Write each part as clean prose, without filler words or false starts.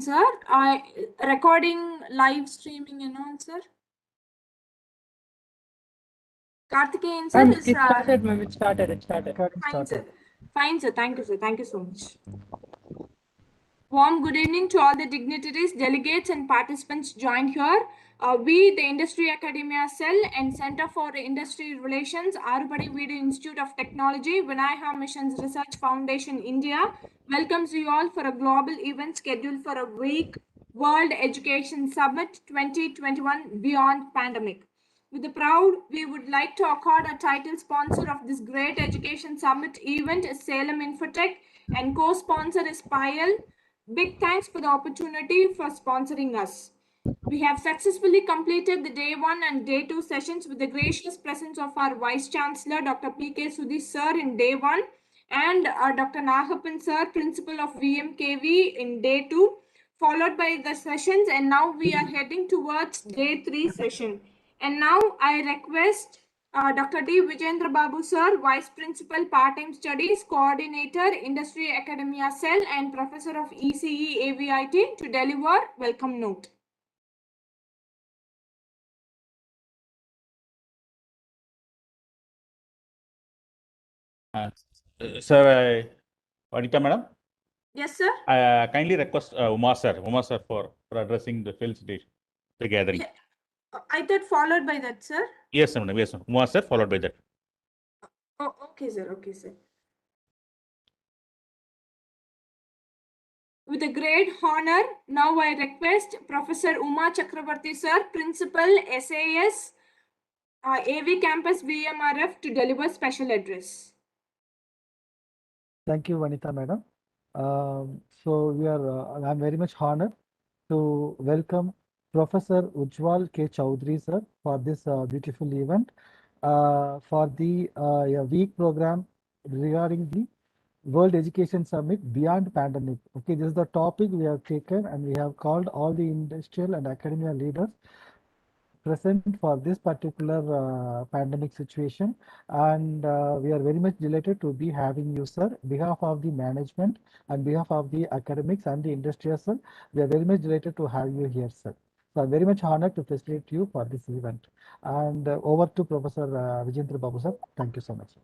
Sir, recording live streaming announcer. Karthikeyan sir is It started, ma'am. It started. fine, sir. Fine, sir. Thank you, sir. Thank you so much. Warm good evening to all the dignitaries, delegates, and participants joined here. We, the Industry Academia Cell and Center for Industry Relations, Arupadi Video Institute of Technology, Vinaya Missions Research Foundation, India, welcomes you all for a global event scheduled for a week, World Education Summit 2021 Beyond Pandemic. With the proud, we would like to accord a title sponsor of this great education summit event is Salem Infotech and co-sponsor is Payal. Big thanks for the opportunity for sponsoring us. We have successfully completed the day 1 and day 2 sessions with the gracious presence of our Vice Chancellor, Dr. P.K. Sudhi Sir in day 1 and Dr. Nagappan Sir, Principal of VMKV in day 2, followed by the sessions, and now we are heading towards day 3 session. And now I request Dr. D. Vijendra Babu Sir, Vice Principal Part-Time Studies, Coordinator, Industry Academia Cell and Professor of ECE AVIT to deliver welcome note. Sir, Vanita madam? Yes, sir. I kindly request Uma sir for addressing the field gathering. Yeah. I thought followed by that, sir. Yes, madam. Yes, Uma sir, followed by that. Oh, okay, sir. Okay, sir. With a great honor, now I request Professor Uma Chakravarti sir, Principal SAS, AV Campus VMRF to deliver special address. Thank you, Vanita madam. I'm very much honored to welcome Professor Ujjwal K. Chowdhury sir for this beautiful event for the week program regarding the World Education Summit Beyond Pandemic. Okay, this is the topic we have taken and we have called all the industrial and academia leaders present for this particular pandemic situation, and we are very much delighted to be having you, sir. Behalf of the management and behalf of the academics and the industry, sir, we are very much delighted to have you here, sir. So I'm very much honored to facilitate you for this event. And over to Professor Vijendra Babu, sir. Thank you so much.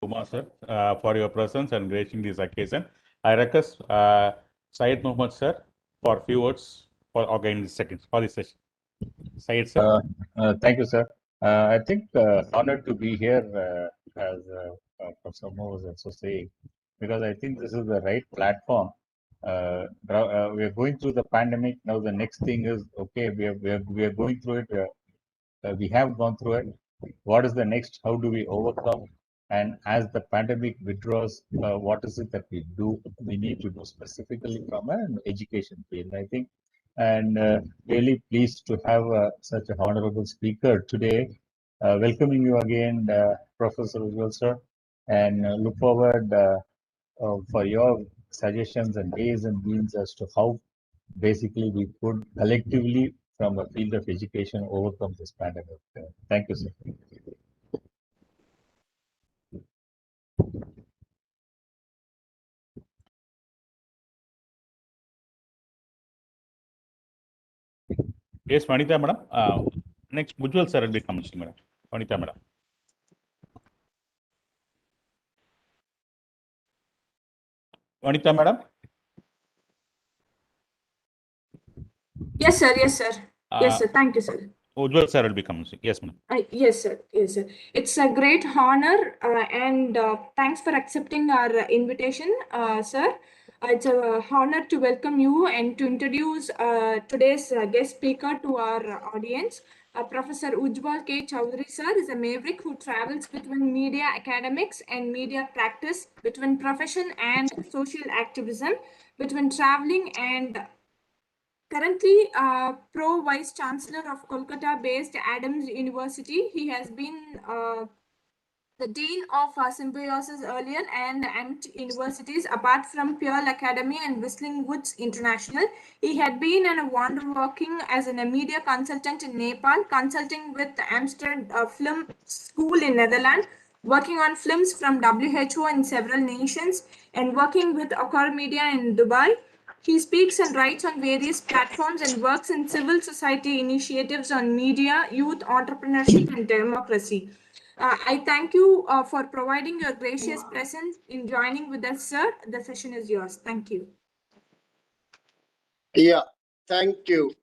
Uma sir, for your presence and gracing this occasion. I request Syed Mohammed sir for a few words for organizing this session. Syed sir. Thank you, sir. I think honored to be here, as Professor Mo was also saying, because I think this is the right platform. We are going through the pandemic now. The next thing is okay. We are going through it. We have gone through it. What is the next? How do we overcome? And as the pandemic withdraws, what is it that we do? We need to do specifically from an education field, I think. And really pleased to have such a honorable speaker today. Welcoming you again, Professor Ujjwal sir, and look forward for your suggestions and ways and means as to how basically we could collectively from a field of education overcome this pandemic. Thank you, sir. Yes, Vanita madam. Next, Ujjwal sir will be coming, madam. Vanita madam. Vanita madam. Yes, sir. Yes, sir. Yes, sir. Thank you, sir. Ujjwal sir will be coming. Yes, madam. Yes, sir. Yes, sir. It's a great honor and thanks for accepting our invitation, sir. It's a honor to welcome you and to introduce today's guest speaker to our audience. Professor Ujjwal K. Chowdhury sir is a maverick who travels between media academics and media practice, between profession and social activism, between traveling and currently Pro Vice Chancellor of Kolkata-based Adams University. He has been the Dean of Symbiosis earlier and universities apart from Pearl Academy and Whistling Woods International. He had been a wonder working as a media consultant in Nepal, consulting with Amsterdam Film School in Netherlands, working on films from WHO in several nations, and working with Accor Media in Dubai. He speaks and writes on various platforms and works in civil society initiatives on media, youth, entrepreneurship, and democracy. I thank you for providing your gracious presence in joining with us, sir. The session is yours. Thank you. Yeah, thank you.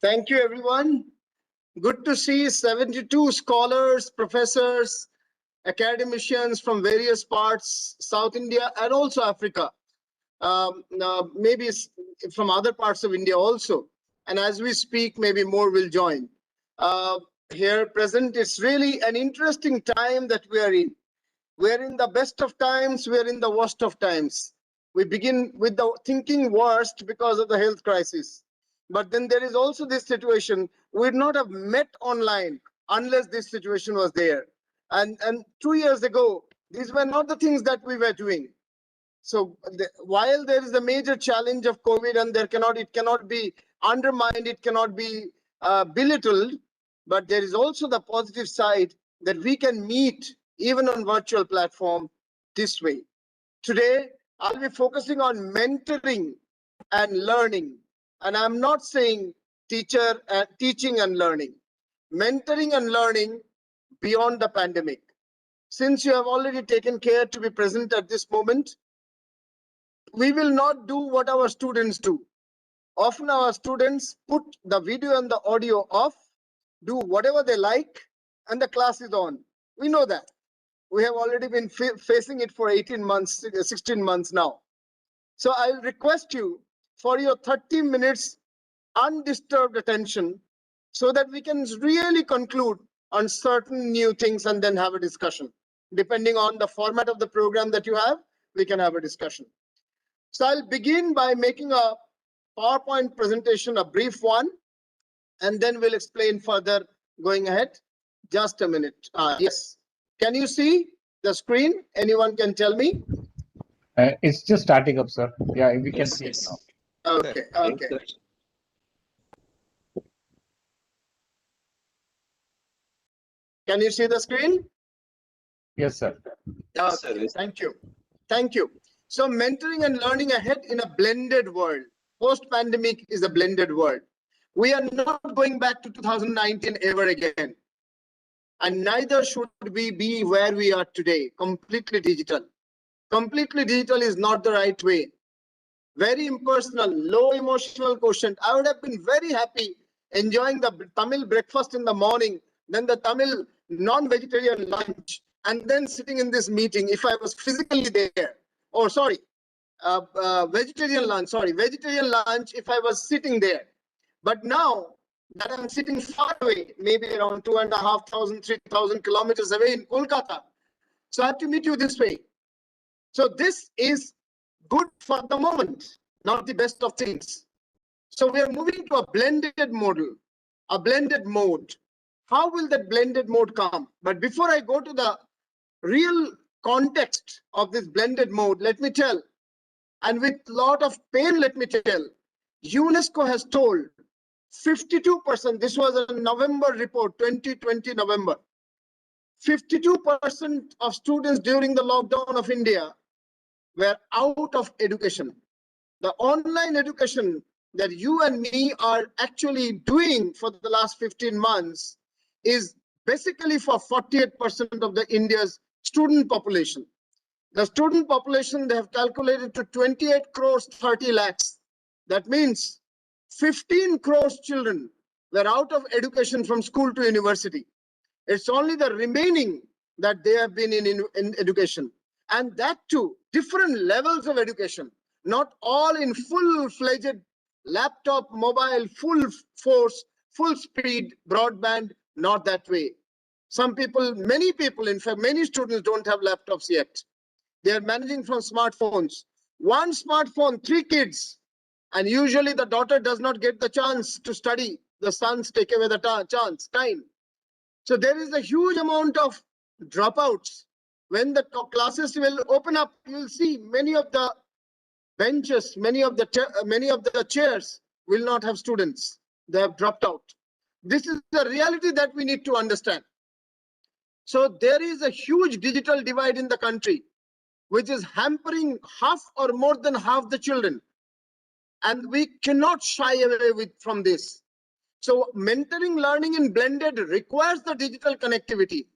Thank you, everyone. Good to see 72 scholars, professors, academicians from various parts, South India and also Africa. Maybe from other parts of India also. And as we speak, maybe more will join. Here present, it's really an interesting time that we are in. We're in the best of times, we're in the worst of times. We begin with the thinking worst because of the health crisis. But then there is also this situation, we'd not have met online unless this situation was there. And 2 years ago, these were not the things that we were doing. So while there is a major challenge of COVID and it cannot be undermined, it cannot be belittled, but there is also the positive side that we can meet even on virtual platform this way. Today, I'll be focusing on mentoring and learning. And I'm not saying teaching and learning. Mentoring and learning beyond the pandemic. Since you have already taken care to be present at this moment, we will not do what our students do. Often our students put the video and the audio off, do whatever they like, and the class is on. We know that. We have already been facing it for 18 months, 16 months now. So I'll request you for your 30 minutes undisturbed attention so that we can really conclude on certain new things and then have a discussion. Depending on the format of the program that you have, we can have a discussion. So I'll begin by making a PowerPoint presentation, a brief one, and then we'll explain further going ahead. Just a minute. Yes. Can you see the screen? Anyone can tell me? It's just starting up, sir. Yeah, we can see it now. Okay, okay. Can you see the screen? Yes, sir. Okay, thank you. Thank you. So mentoring and learning ahead in a blended world. Post-pandemic is a blended world. We are not going back to 2019 ever again. And neither should we be where we are today, completely digital. Completely digital is not the right way. Very impersonal, low emotional quotient. I would have been very happy enjoying the Tamil breakfast in the morning, then the Tamil non-vegetarian lunch, and then sitting in this meeting if I was physically there. Oh, sorry, vegetarian lunch if I was sitting there. But now that I'm sitting far away, maybe around 2,500, 3,000 kilometers away in Kolkata, so I have to meet you this way. So this is good for the moment, not the best of things. So we are moving to a blended model, a blended mode. How will that blended mode come? But before I go to the real context of this blended mode, let me tell, and with a lot of pain, let me tell, UNESCO has told 52%, this was a November report, 2020 November, 52% of students during the lockdown of India were out of education. The online education that you and me are actually doing for the last 15 months is basically for 48% of the India's student population. The student population, they have calculated to 28 crores 30 lakhs. That means 15 crores children were out of education from school to university. It's only the remaining that they have been in education. And that too, different levels of education, not all in full-fledged laptop, mobile, full force, full speed, broadband, not that way. Some people, many people, in fact, many students don't have laptops yet. They are managing from smartphones. One smartphone, 3 kids. And usually the daughter does not get the chance to study. The sons take away the time. So there is a huge amount of dropouts. When the classes will open up, you'll see many of the benches, many of the chairs will not have students. They have dropped out. This is the reality that we need to understand. So there is a huge digital divide in the country, which is hampering half or more than half the children. And we cannot shy away from this. So mentoring learning in blended requires the digital connectivity.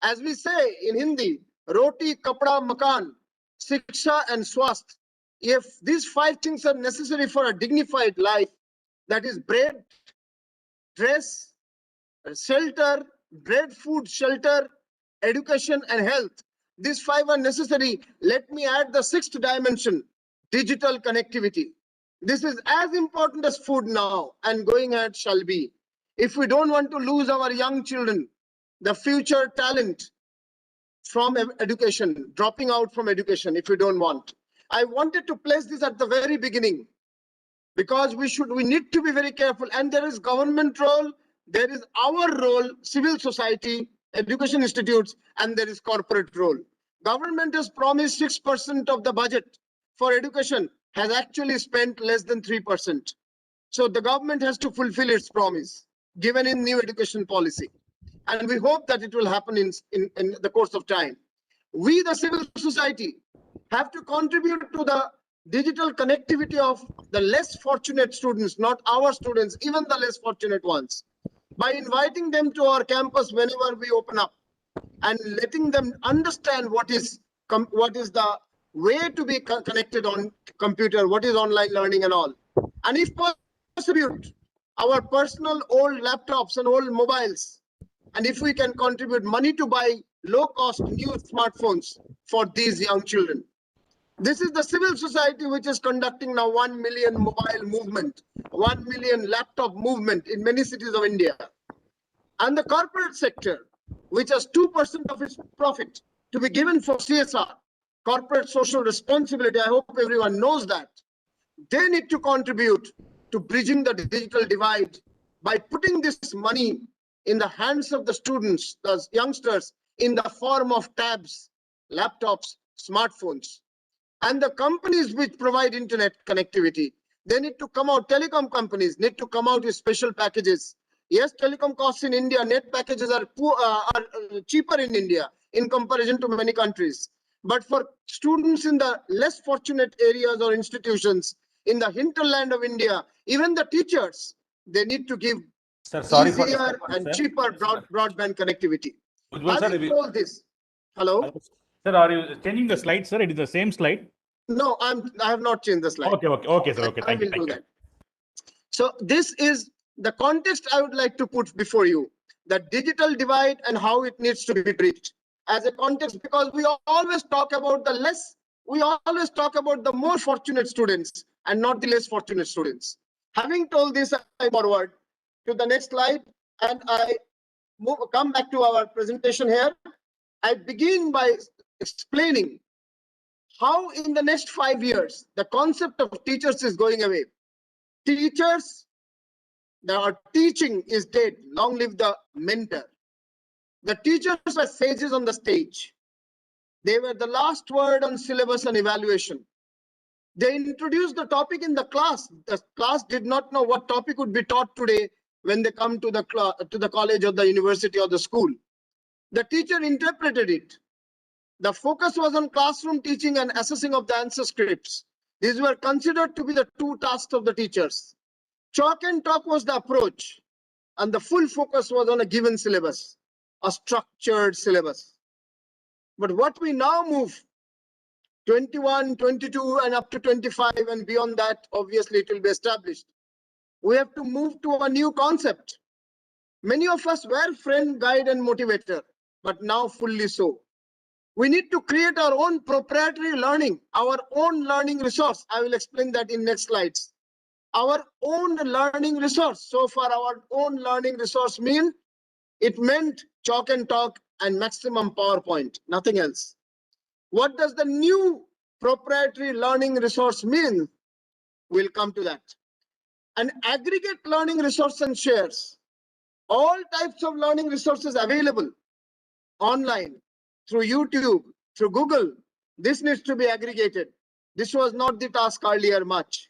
As we say in Hindi, roti, kapda, makan, shiksha and swasth. If these 5 things are necessary for a dignified life, that is bread, dress, shelter, bread, food, shelter, education and health. These 5 are necessary. Let me add the 6th dimension, digital connectivity. This is as important as food now and going ahead shall be. If we don't want to lose our young children, the future talent from education, dropping out from education if we don't want. I wanted to place this at the very beginning because we need to be very careful. And there is government role, there is our role, civil society, education institutes, and there is corporate role. Government has promised 6% of the budget for education, has actually spent less than 3%. So the government has to fulfill its promise given in new education policy. And we hope that it will happen in the course of time. We, the civil society, have to contribute to the digital connectivity of the less fortunate students, not our students, even the less fortunate ones, by inviting them to our campus whenever we open up and letting them understand what is the way to be connected on computer, what is online learning and all. And if possible, our personal old laptops and old mobiles, and if we can contribute money to buy low-cost new smartphones for these young children. This is the civil society which is conducting now 1 million mobile movement, 1 million laptop movement in many cities of India. And the corporate sector, which has 2% of its profit to be given for CSR, corporate social responsibility. I hope everyone knows that. They need to contribute to bridging the digital divide by putting this money in the hands of the students, the youngsters, in the form of tabs, laptops, smartphones. And the companies which provide internet connectivity, they need to come out, telecom companies need to come out with special packages. Yes, telecom costs in India, net packages are cheaper in India in comparison to many countries. But for students in the less fortunate areas or institutions in the hinterland of India, even the teachers, they need to give easier and cheaper broadband connectivity. Having told this, hello? Sir, are you changing the slide, sir? It is the same slide. No, I have not changed the slide. Okay, sir. Okay, thank you. That. So this is the context I would like to put before you, the digital divide and how it needs to be bridged as a context, because we always talk about the more fortunate students and not the less fortunate students. Having told this, I forward to the next slide and I come back to our presentation here. I begin by explaining how in the next 5 years, the concept of teachers is going away. Teachers, our teaching is dead. Long live the mentor. The teachers were sages on the stage. They were the last word on syllabus and evaluation. They introduced the topic in the class. The class did not know what topic would be taught today when they come to the college or the university or the school. The teacher interpreted it. The focus was on classroom teaching and assessing of the answer scripts. These were considered to be the 2 tasks of the teachers. Chalk and talk was the approach, and the full focus was on a given syllabus, a structured syllabus. But what we now move, 21, 22, and up to 25, and beyond that, obviously it will be established. We have to move to a new concept. Many of us were friend, guide, and motivator, but now fully so. We need to create our own proprietary learning, our own learning resource. I will explain that in next slides. Our own learning resource. So far, our own learning resource meant chalk and talk and maximum PowerPoint, nothing else. What does the new proprietary learning resource mean? We'll come to that. An aggregate learning resource and shares. All types of learning resources available online, through YouTube, through Google. This needs to be aggregated. This was not the task earlier much.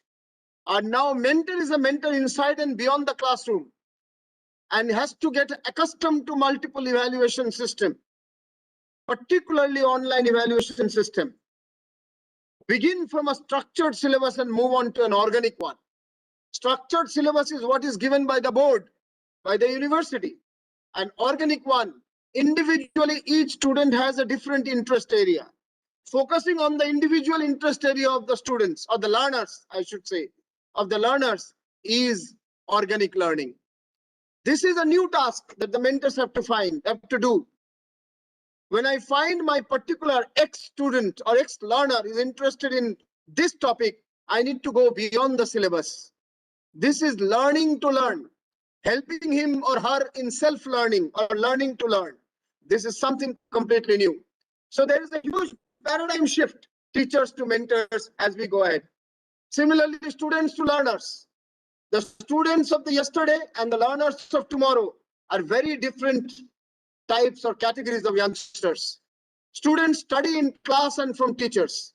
And now mentor is a mentor inside and beyond the classroom and has to get accustomed to multiple evaluation system. particularly online evaluation system. Begin from a structured syllabus and move on to an organic one. Structured syllabus is what is given by the board, by the university. An organic one, individually each student has a different interest area. Focusing on the individual interest area of the students, or the learners, I should say, of the learners, is organic learning. This is a new task that the mentors have to do. When I find my particular ex-student or ex-learner is interested in this topic, I need to go beyond the syllabus. This is learning to learn, helping him or her in self-learning or learning to learn. This is something completely new. So there is a huge paradigm shift, teachers to mentors, as we go ahead. Similarly, students to learners. The students of the yesterday and the learners of tomorrow are very different types or categories of youngsters. Students study in class and from teachers.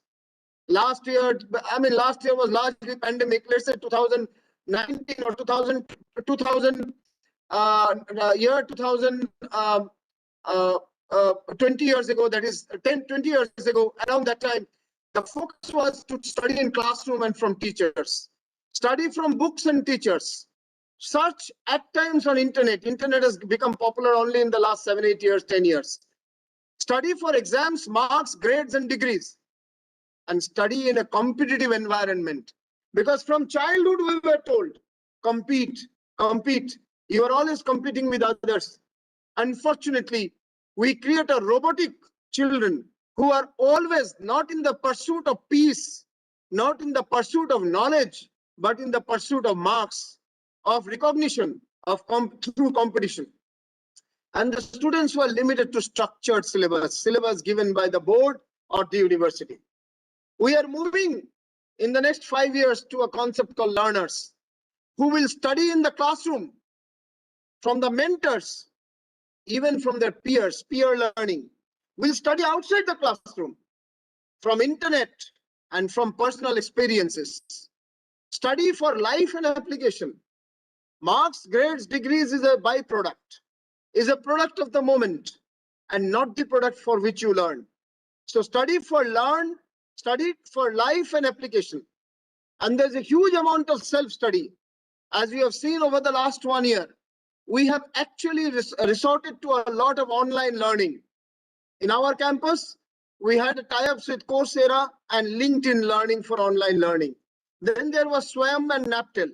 Last year was largely pandemic. Let's say 2019 or 2000 year 2000 20 years ago, that is 20 years ago, around that time, the focus was to study in classroom and from teachers. Study from books and teachers. Search at times on internet. Internet has become popular only in the last 7, 8 years, 10 years. Study for exams, marks, grades, and degrees. And study in a competitive environment. Because from childhood we were told, compete, compete. You are always competing with others. Unfortunately, we create a robotic children who are always not in the pursuit of peace, not in the pursuit of knowledge, but in the pursuit of marks, of recognition, of through competition. And the students were limited to structured syllabus given by the board or the university. We are moving in the next 5 years to a concept called learners, who will study in the classroom from the mentors, even from their peers, peer learning, will study outside the classroom, from internet and from personal experiences. Study for life and application. Marks, grades, degrees is a byproduct, is a product of the moment and not the product for which you learn. So study for life and application. And there's a huge amount of self-study. As we have seen over the last 1 year, we have actually resorted to a lot of online learning. In our campus, we had tie-ups with Coursera and LinkedIn Learning for online learning. Then there was Swayam and Naptel.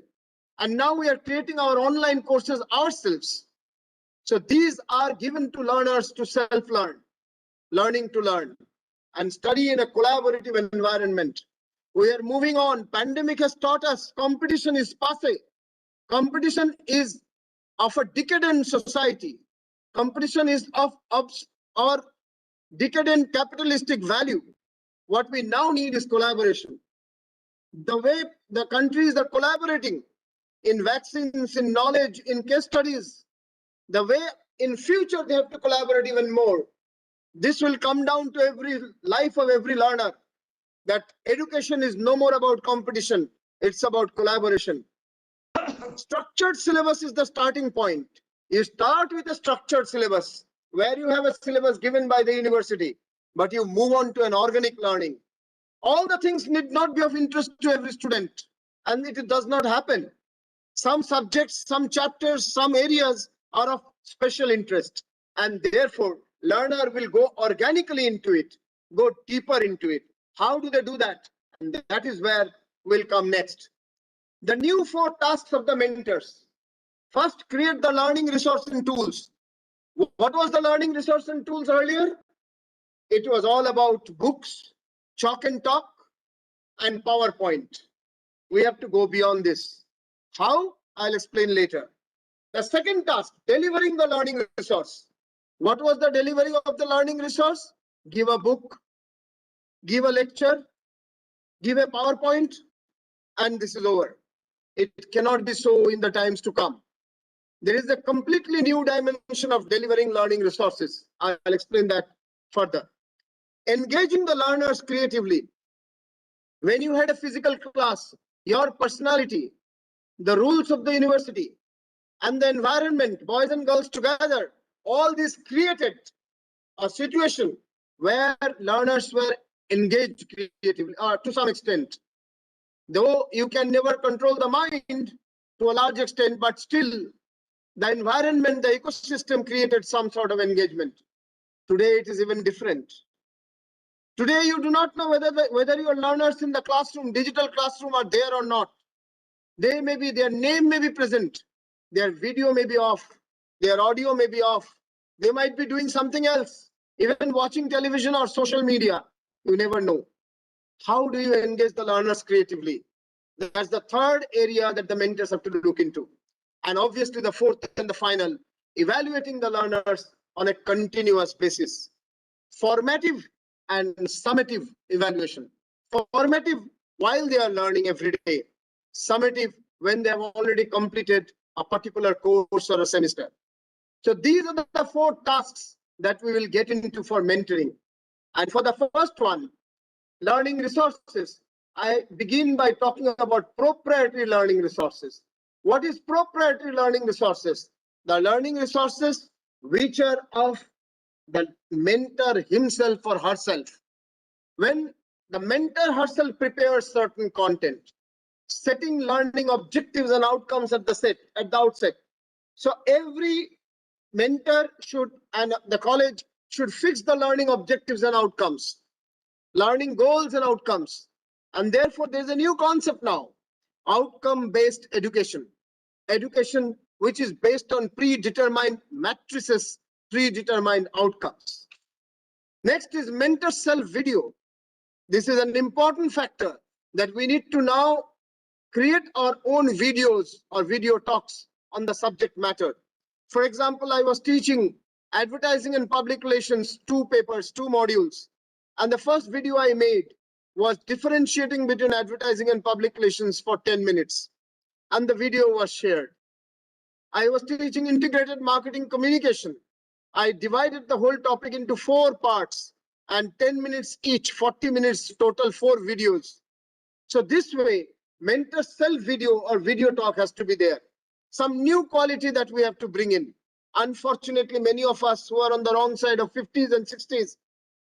And now we are creating our online courses ourselves. So these are given to learners to self-learn, learning to learn, and study in a collaborative environment. We are moving on. Pandemic has taught us competition is passé. Competition is of a decadent society. Competition is of our decadent capitalistic value. What we now need is collaboration. The way the countries are collaborating in vaccines, in knowledge, in case studies, the way in future they have to collaborate even more. This will come down to every life of every learner, that education is no more about competition, it's about collaboration. Structured syllabus is the starting point. You start with a structured syllabus where you have a syllabus given by the university, but you move on to an organic learning. All the things need not be of interest to every student, and it does not happen. Some subjects, some chapters, some areas are of special interest, and therefore learner will go organically into it, go deeper into it. How do they do that? And that is where we'll come next. The new 4 tasks of the mentors. First, create the learning resource and tools. What was the learning resource and tools earlier? It was all about books, chalk and talk, and PowerPoint. We have to go beyond this. How? I'll explain later. The second task, delivering the learning resource. What was the delivery of the learning resource? Give a book, give a lecture, give a PowerPoint, and this is over. It cannot be so in the times to come. There is a completely new dimension of delivering learning resources. I'll explain that further. Engaging the learners creatively. When you had a physical class, your personality, the rules of the university, and the environment, boys and girls together, all this created a situation where learners were engaged creatively, to some extent. Though you can never control the mind to a large extent, but still the environment, the ecosystem created some sort of engagement. Today it is even different. Today you do not know whether your learners in the classroom, digital classroom, are there or not. They may be, their name may be present, their video may be off, their audio may be off. They might be doing something else, even watching television or social media. You never know. How do you engage the learners creatively? That's the third area that the mentors have to look into. And obviously the fourth and the final, evaluating the learners on a continuous basis. Formative and summative evaluation. Formative while they are learning every day. Summative when they have already completed a particular course or a semester. So these are the four tasks that we will get into for mentoring. And for the first one, learning resources, I begin by talking about proprietary learning resources. What is proprietary learning resources? The learning resources which are of the mentor himself or herself. When the mentor herself prepares certain content, setting learning objectives and outcomes at the outset. So every mentor should, and the college should, fix the learning objectives and outcomes, learning goals and outcomes. And therefore, there's a new concept now, outcome-based education. Education which is based on predetermined matrices, predetermined outcomes. Next is mentor self-video. This is an important factor that we need to now create our own videos or video talks on the subject matter. For example, I was teaching advertising and public relations, 2 papers, 2 modules. And the first video I made was differentiating between advertising and public relations for 10 minutes. And the video was shared. I was teaching integrated marketing communication. I divided the whole topic into 4 parts and 10 minutes each, 40 minutes total, 4 videos. So this way, mentor self-video or video talk has to be there. Some new quality that we have to bring in. Unfortunately, many of us who are on the wrong side of 50s and 60s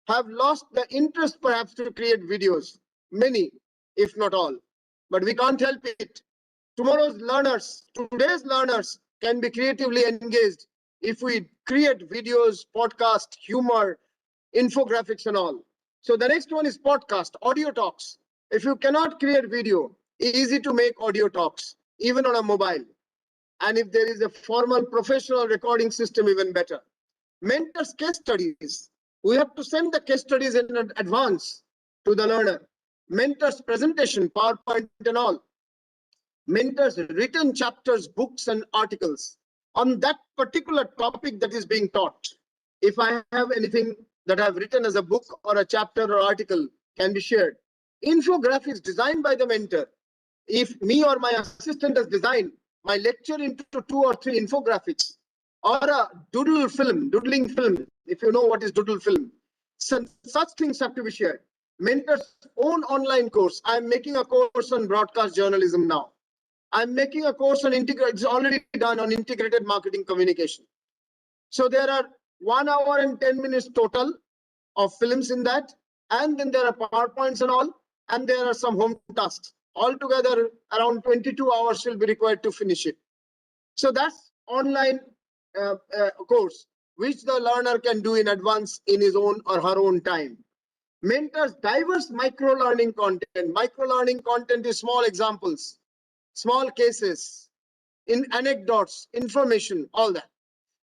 have lost the interest perhaps to create videos. Many, if not all. But we can't help it. Tomorrow's learners, today's learners can be creatively engaged if we create videos, podcast, humor, infographics and all. So the next one is podcast, audio talks. If you cannot create video, easy to make audio talks, even on a mobile. And if there is a formal professional recording system, even better. Mentors case studies. We have to send the case studies in advance to the learner. Mentors presentation, PowerPoint and all. Mentors written chapters, books and articles on that particular topic that is being taught. If I have anything that I've written as a book or a chapter or article, can be shared. Infographics designed by the mentor. If me or my assistant has designed my lecture into 2 or 3 infographics, or a doodling film, if you know what is doodle film, such things have to be shared. Mentor's own online course. I'm making a course on broadcast journalism now. I'm making a course on it's already done on integrated marketing communication. So there are 1 hour and 10 minutes total of films in that. And then there are PowerPoints and all. And there are some home tasks. Altogether, around 22 hours will be required to finish it. So that's online course, which the learner can do in advance in his own or her own time. Mentors diverse micro-learning content. Micro-learning content is small examples, small cases, in anecdotes, information, all that.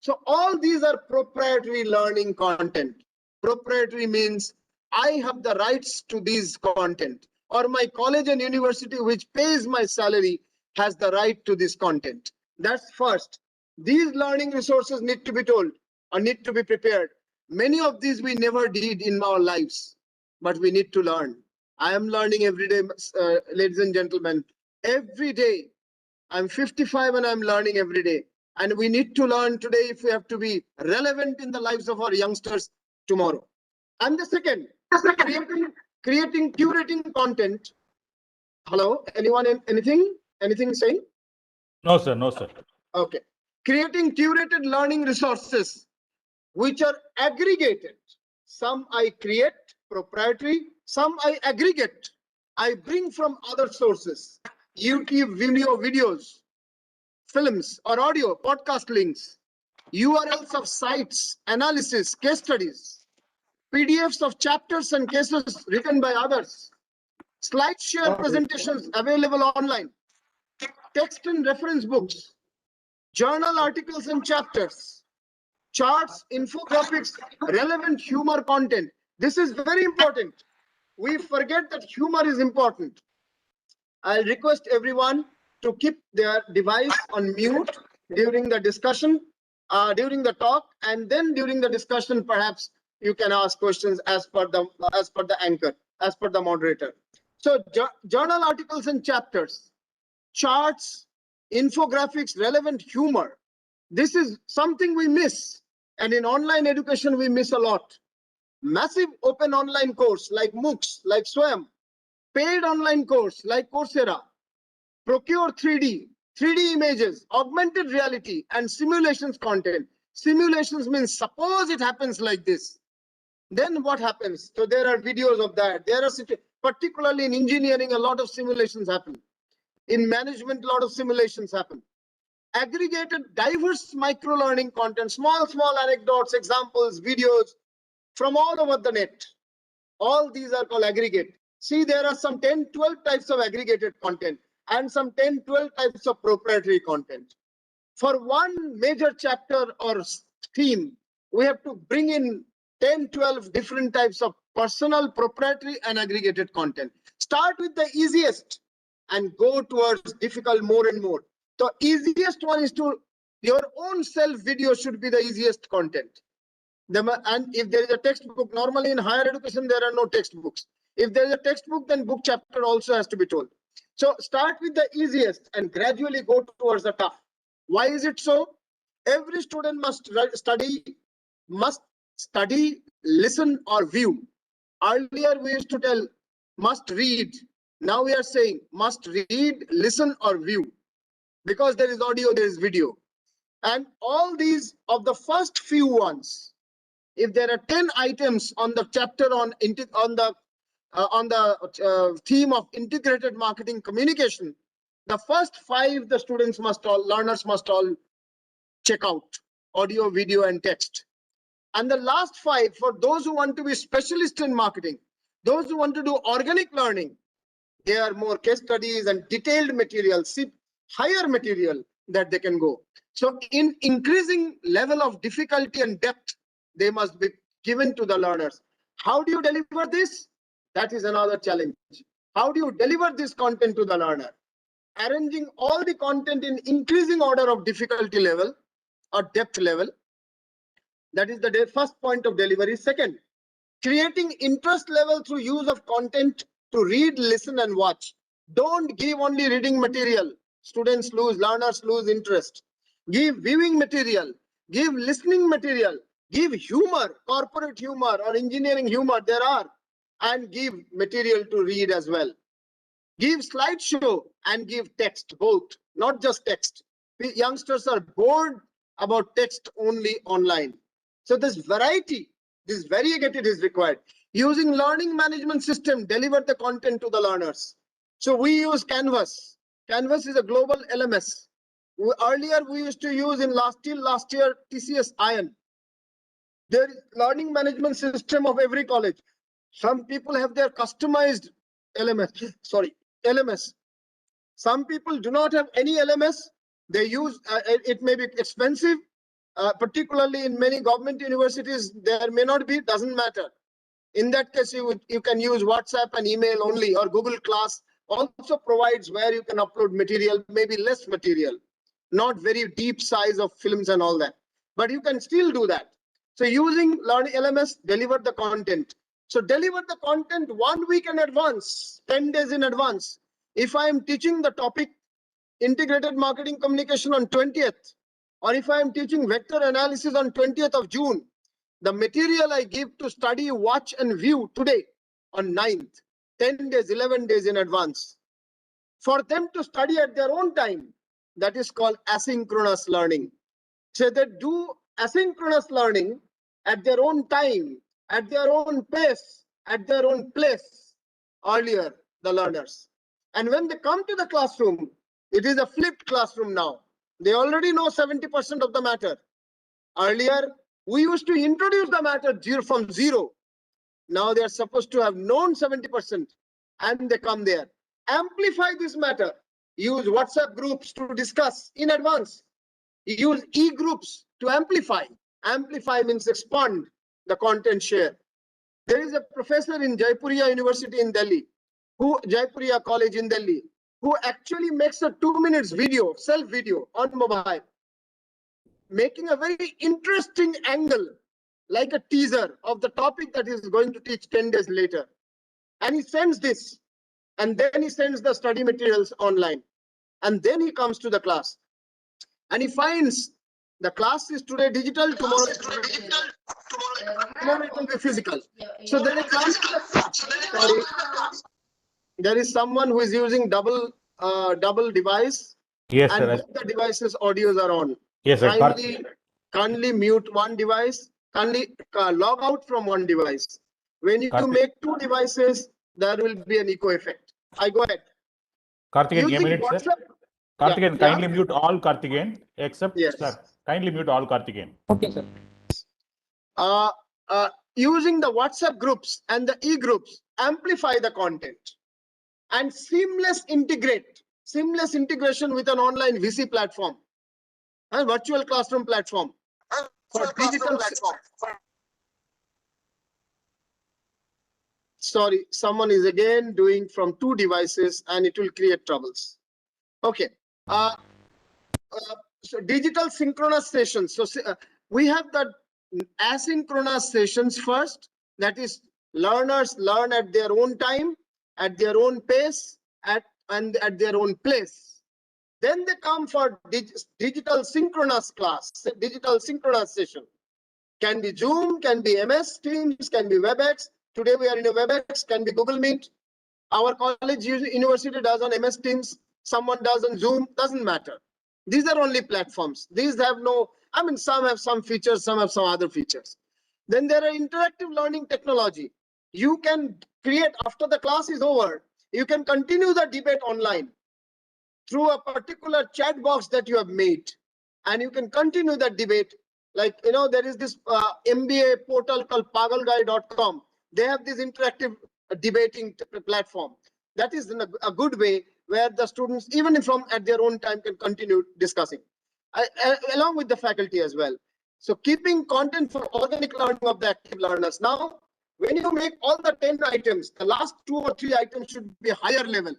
So all these are proprietary learning content. Proprietary means I have the rights to these content, or my college and university which pays my salary has the right to this content. That's first. These learning resources need to be told or need to be prepared. Many of these we never did in our lives, but we need to learn. I am learning every day, ladies and gentlemen. Every day. I'm 55 and I'm learning every day. And we need to learn today if we have to be relevant in the lives of our youngsters tomorrow. And the second, curating content. Hello, anyone, anything saying? No, sir. No, sir. Okay. Creating curated learning resources which are aggregated, some I create, proprietary, some I aggregate. I bring from other sources, YouTube, Vimeo videos, films or audio, podcast links, URLs of sites, analysis, case studies, PDFs of chapters and cases written by others, slideshare presentations available online, text and reference books, journal articles and chapters, charts, infographics, relevant humor content. This is very important. We forget that humor is important. I'll request everyone to keep their device on mute during the discussion, during the talk, and then during the discussion, perhaps you can ask questions as per the anchor, as per the moderator. So journal articles and chapters, charts, infographics, relevant humor. This is something we miss, and in online education we miss a lot. Massive open online course like MOOCs, like Swayam, paid online course like Coursera, procure 3D images, augmented reality, and simulations content. Simulations means suppose it happens like this, then what happens? So there are videos of that. There are, particularly in engineering, a lot of simulations happen. In management, a lot of simulations happen. Aggregated diverse micro learning content, small anecdotes, examples, videos from all over the net. All these are called aggregate. See, there are some 10, 12 types of aggregated content and some 10, 12 types of proprietary content. For one major chapter or theme, we have to bring in 10, 12 different types of personal, proprietary, and aggregated content. Start with the easiest and go towards difficult more and more. The easiest one is to your own self video should be the easiest content. And if there is a textbook, normally in higher education, there are no textbooks. If there is a textbook, then book chapter also has to be told. So start with the easiest and gradually go towards the tough. Why is it so? Every student must study, listen, or view. Earlier we used to tell must read. Now we are saying must read, listen, or view. Because there is audio, there is video. And all these of the first few ones, if there are 10 items on the chapter on the theme of integrated marketing communication, the first 5 the students learners must all check out: audio, video, and text. And the last 5 for those who want to be specialists in marketing, those who want to do organic learning, they are more case studies and detailed material, higher material that they can go. So in increasing level of difficulty and depth, they must be given to the learners. How do you deliver this? That is another challenge. How do you deliver this content to the learner? Arranging all the content in increasing order of difficulty level or depth level. That is the first point of delivery. Second, creating interest level through use of content to read, listen, and watch. Don't give only reading material. Learners lose interest. Give viewing material, give listening material, give humor, corporate humor or engineering humor, there are, and give material to read as well. Give slideshow and give text, both, not just text. Youngsters are bored about text only online. So this variety, this variegated is required. Using learning management system, deliver the content to the learners. So we use Canvas. Canvas is a global LMS. Earlier we used to use till last year TCS Iron. There is learning management system of every college. Some people have their customized LMS. Some people do not have any LMS. They use it may be expensive, particularly in many government universities. There may not be, doesn't matter. In that case, you can use WhatsApp and email only, or Google Class also provides where you can upload material, maybe less material, not very deep size of films and all that, but you can still do that. So using learning LMS, deliver the content. So deliver the content 1 week in advance, 10 days in advance. If I am teaching the topic integrated marketing communication on 20th, or if I am teaching vector analysis on 20th of June, the material I give to study, watch, and view today on 9th, 10 days, 11 days in advance, for them to study at their own time. That is called asynchronous learning. So they do asynchronous learning at their own time at their own pace, at their own place earlier, the learners. And when they come to the classroom, it is a flipped classroom now. They already know 70% of the matter. Earlier, we used to introduce the matter from zero. Now they are supposed to have known 70% and they come there. Amplify this matter. Use WhatsApp groups to discuss in advance. Use e-groups to amplify. Amplify means expand the content share. There is a professor in Jaipuriya University in Delhi, Jaipuriya College in Delhi, who actually makes a 2 minutes video, self video on mobile, making a very interesting angle, like a teaser of the topic that he is going to teach 10 days later. And he sends this, and then he sends the study materials online. And then he comes to the class. And he finds the class is today digital, tomorrow it will be physical. So then he comes to the class. Sorry. There is someone who is using double device. Yes, and sir. both the devices audios are on. Yes, sir. Kindly mute one device, kindly log out from one device. When you make two devices, there will be an echo effect. I go ahead. Karthikeyan, give a minute, sir. Karthikeyan, kindly mute all Karthikeyan except sir. Kindly mute all Karthikeyan. Okay, sir. Using the WhatsApp groups and the e-groups, amplify the content and seamless integration with an online VC platform and virtual classroom platform for digital platform. Sorry, someone is again doing from two devices and it will create troubles. Okay. So digital synchronous sessions. So we have the asynchronous sessions first. That is, learners learn at their own time, at their own pace, and at their own place. Then they come for digital synchronous class, digital synchronous session. Can be Zoom, can be MS Teams, can be WebEx. Today we are in a WebEx, can be Google Meet. Our college university does on MS Teams, someone does on Zoom, doesn't matter. These are only platforms. These have no, I mean, some have some features, some have some other features. Then there are interactive learning technology. You can create, after the class is over, you can continue the debate online through a particular chat box that you have made. And you can continue that debate. Like, you know, there is this MBA portal called pagalguy.com. They have this interactive debating platform. That is in a good way where the students, even from at their own time, can continue discussing, along with the faculty as well. So keeping content for organic learning of the active learners. Now, when you make all the 10 items, the last 2 or 3 items should be higher level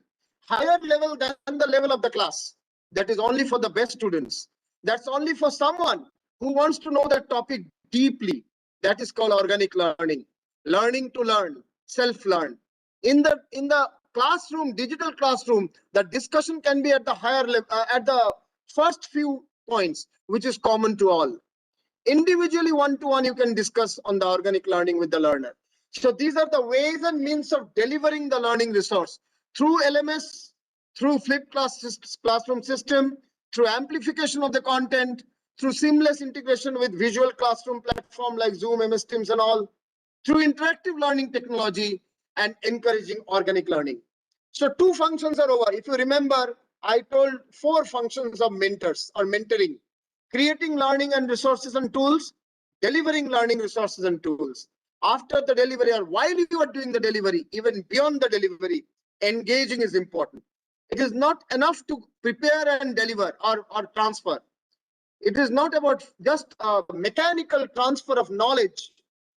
than the level of the class. That is only for the best students. That's only for someone who wants to know that topic deeply. That is called organic learning. Learning to learn, self-learn. In the classroom, digital classroom, the discussion can be at the higher level, at the first few points, which is common to all. Individually, one-to-one, you can discuss on the organic learning with the learner. So these are the ways and means of delivering the learning resource through LMS, through flipped classroom system, through amplification of the content, through seamless integration with visual classroom platform like Zoom, MS Teams and all, through interactive learning technology and encouraging organic learning. So 2 functions are over. If you remember, I told 4 functions of mentors or mentoring: creating learning and resources and tools, delivering learning resources and tools. After the delivery or while you are doing the delivery, even beyond the delivery, engaging is important. It is not enough to prepare and deliver or transfer. It is not about just a mechanical transfer of knowledge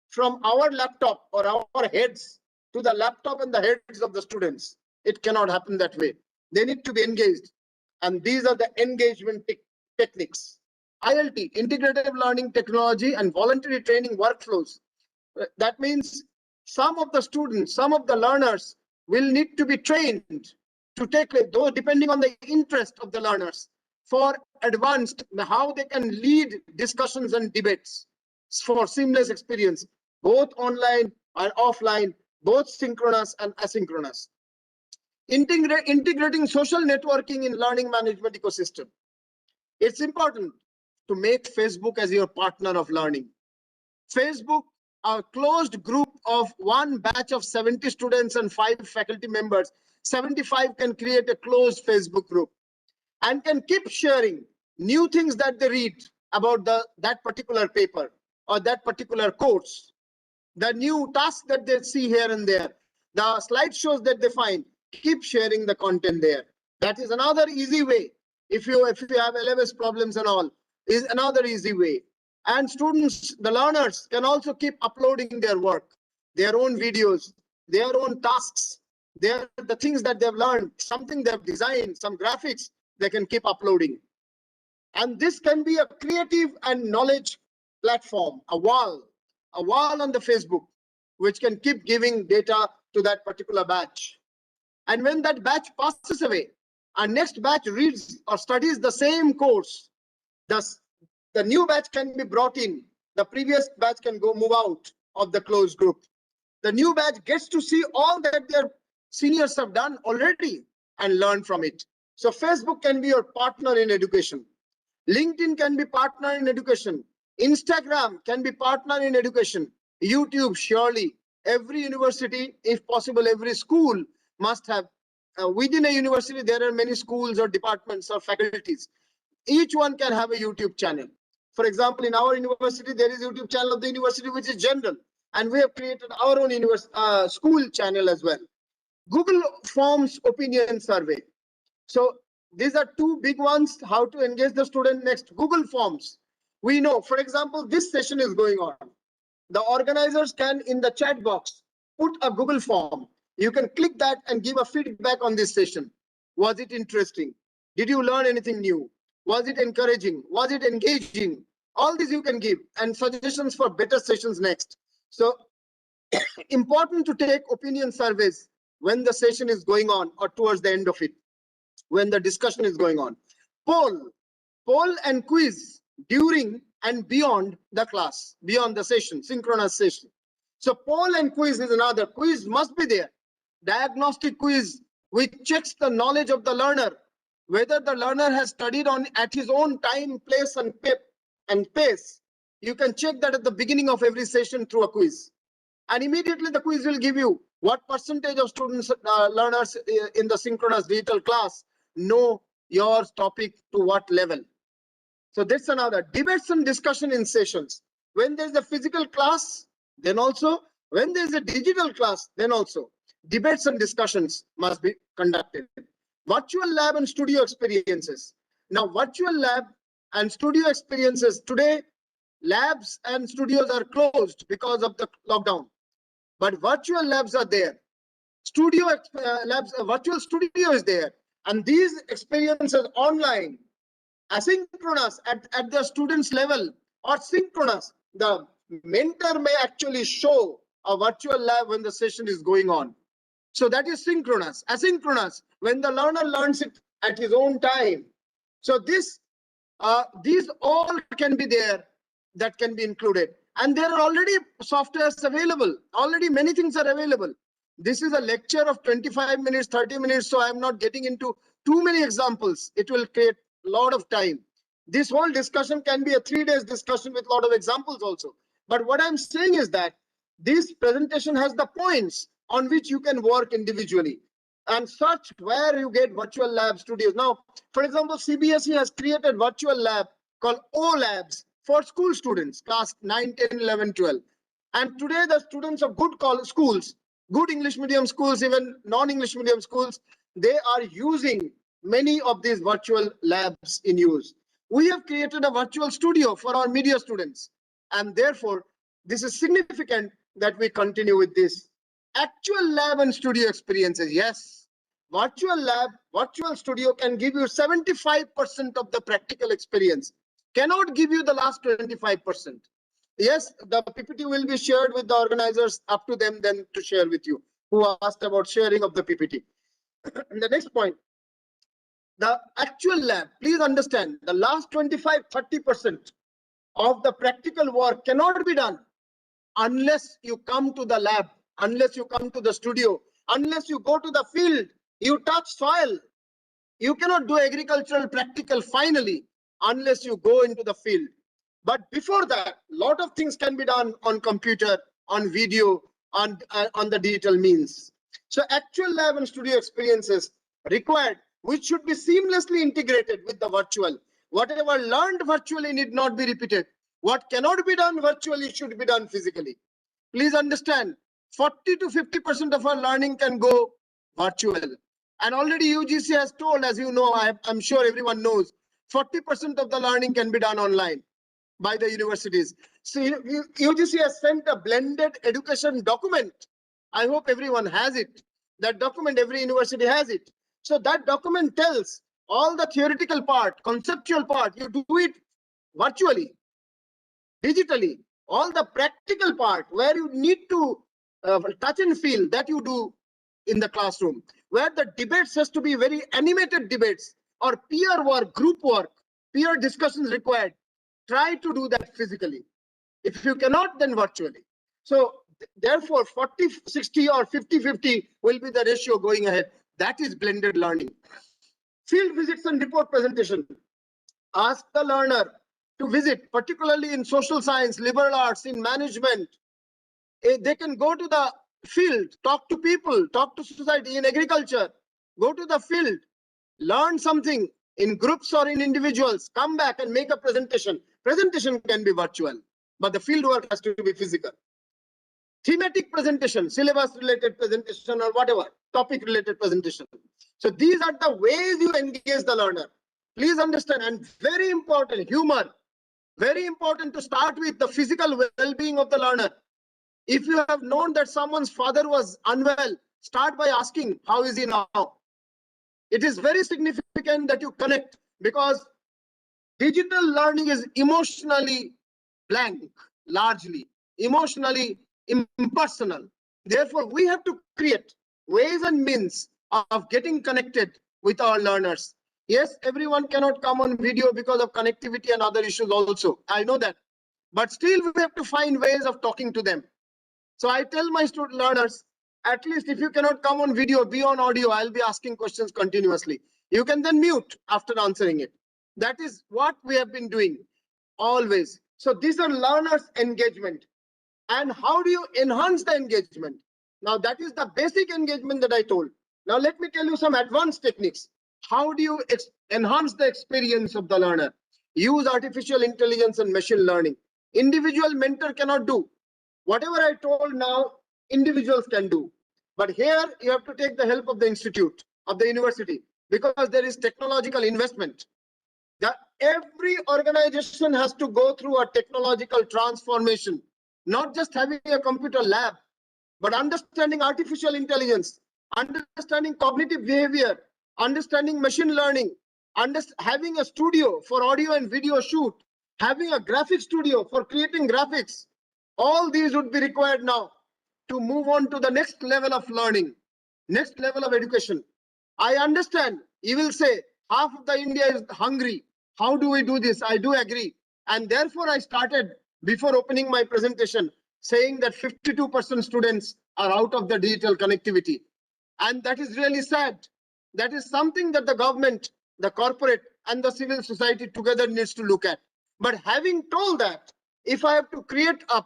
from our laptop or our heads to the laptop and the heads of the students. It cannot happen that way. They need to be engaged. And these are the engagement techniques. ILT, integrative learning technology and voluntary training workflows. That means some of the students, some of the learners will need to be trained to take, though depending on the interest of the learners, for advanced, how they can lead discussions and debates for seamless experience, both online and offline, both synchronous and asynchronous. Integrating social networking in learning management ecosystem. It's important to make Facebook as your partner of learning. Facebook a closed group of one batch of 70 students and 5 faculty members, 75 can create a closed Facebook group and can keep sharing new things that they read about that particular paper or that particular course, the new tasks that they see here and there, the slideshows that they find. Keep sharing the content there. That is another easy way. If you have LMS problems and all, is another easy way. And students, the learners, can also keep uploading their work, their own videos, their own tasks, the things that they've learned, something they've designed, some graphics, they can keep uploading. And this can be a creative and knowledge platform, a wall on the Facebook, which can keep giving data to that particular batch. And when that batch passes away, our next batch reads or studies the same course. Thus, the new batch can be brought in. The previous batch can move out of the closed group. The new batch gets to see all that their seniors have done already and learn from it. So Facebook can be your partner in education. LinkedIn can be partner in education. Instagram can be partner in education. YouTube, surely. Every university, if possible, every school must have. Within a university, there are many schools or departments or faculties. Each one can have a YouTube channel. For example, in our university, there is a YouTube channel of the university, which is general. And we have created our own school channel as well. Google Forms opinion survey. So these are two big ones, how to engage the student. Next, Google Forms. We know, for example, this session is going on. The organizers can, in the chat box, put a Google form. You can click that and give a feedback on this session. Was it interesting? Did you learn anything new? Was it encouraging? Was it engaging? All these you can give, and suggestions for better sessions next. So important to take opinion surveys when the session is going on or towards the end of it, when the discussion is going on. Poll and quiz during and beyond the class, beyond the session, synchronous session. So poll and quiz is another. Quiz must be there. Diagnostic quiz, which checks the knowledge of the learner, whether the learner has studied at his own time, place, and pace. You can check that at the beginning of every session through a quiz. And immediately the quiz will give you what percentage of students, learners in the synchronous digital class know your topic to what level. So that's another. Debates and discussion in sessions. When there's a physical class, then also. When there's a digital class, then also. Debates and discussions must be conducted. Virtual lab and studio experiences. Now, virtual lab and studio experiences. Today, labs and studios are closed because of the lockdown. But virtual labs are there. Studio labs, virtual studio is there. And these experiences online, asynchronous at the student's level or synchronous, the mentor may actually show a virtual lab when the session is going on. So that is synchronous. Asynchronous, when the learner learns it at his own time. So these all can be there, that can be included. And there are already softwares available. Already many things are available. This is a lecture of 25 minutes, 30 minutes. So I'm not getting into too many examples. It will create a lot of time. This whole discussion can be a 3 days discussion with a lot of examples also. But what I'm saying is that this presentation has the points on which you can work individually and search where you get virtual lab studios. Now, for example, CBSE has created virtual lab called O Labs for school students, class 9, 10, 11, 12. And today the students of good schools, good English medium schools, even non-English medium schools, they are using many of these virtual labs in use. We have created a virtual studio for our media students. And therefore, this is significant that we continue with this. Actual lab and studio experiences, yes. Virtual lab, virtual studio can give you 75% of the practical experience. Cannot give you the last 25%. Yes, the PPT will be shared with the organizers, up to them then to share with you, who asked about sharing of the PPT. The next point, the actual lab, please understand, the last 25-30% of the practical work cannot be done unless you come to the lab, unless you come to the studio, unless you go to the field, you touch soil. You cannot do agricultural practical finally unless you go into the field. But before that, a lot of things can be done on computer, on video, on the digital means. So actual lab and studio experiences required, which should be seamlessly integrated with the virtual. Whatever learned virtually need not be repeated. What cannot be done virtually should be done physically. Please understand, 40 to 50% of our learning can go virtual. And already UGC has told, as you know, I'm sure everyone knows, 40% of the learning can be done online by the universities. So UGC has sent a blended education document. I hope everyone has it. That document, every university has it. So that document tells all the theoretical part, conceptual part, you do it virtually, digitally. All the practical part where you need to touch and feel, that you do in the classroom. Where the debates has to be very animated debates or peer work, group work, peer discussions required. Try to do that physically. If you cannot, then virtually. So therefore 40, 60 or 50, 50 will be the ratio going ahead. That is blended learning. Field visits and report presentation. Ask the learner to visit, particularly in social science, liberal arts, in management. They can go to the field, talk to people, talk to society, in agriculture, go to the field, learn something in groups or in individuals, come back and make a presentation. Presentation can be virtual, but the field work has to be physical. Thematic presentation, syllabus related presentation, or whatever, topic related presentation. So these are the ways you engage the learner. Please understand, and very important, humor. Very important to start with the physical well-being of the learner. If you have known that someone's father was unwell, start by asking, how is he now? It is very significant that you connect, because digital learning is emotionally blank, largely, emotionally impersonal. Therefore, we have to create ways and means of getting connected with our learners. Yes, everyone cannot come on video because of connectivity and other issues also. I know that. But still, we have to find ways of talking to them. So I tell my student learners, at least if you cannot come on video, be on audio. I'll be asking questions continuously. You can then mute after answering it. That is what we have been doing always. So these are learners' engagement. And how do you enhance the engagement? Now that is the basic engagement that I told. Now let me tell you some advanced techniques. How do you enhance the experience of the learner? Use artificial intelligence and machine learning. Individual mentor cannot do. Whatever I told now, individuals can do. But here you have to take the help of the institute, of the university, because there is technological investment. That every organization has to go through a technological transformation, not just having a computer lab, but understanding artificial intelligence, understanding cognitive behavior, understanding machine learning, having a studio for audio and video shoot, having a graphic studio for creating graphics. All these would be required now to move on to the next level of learning, next level of education. I understand you will say half of the India is hungry. How do we do this? I do agree. And therefore I started, before opening my presentation, saying that 52% students are out of the digital connectivity. And that is really sad. That is something that the government, the corporate, and the civil society together needs to look at. But having told that, if I have to create a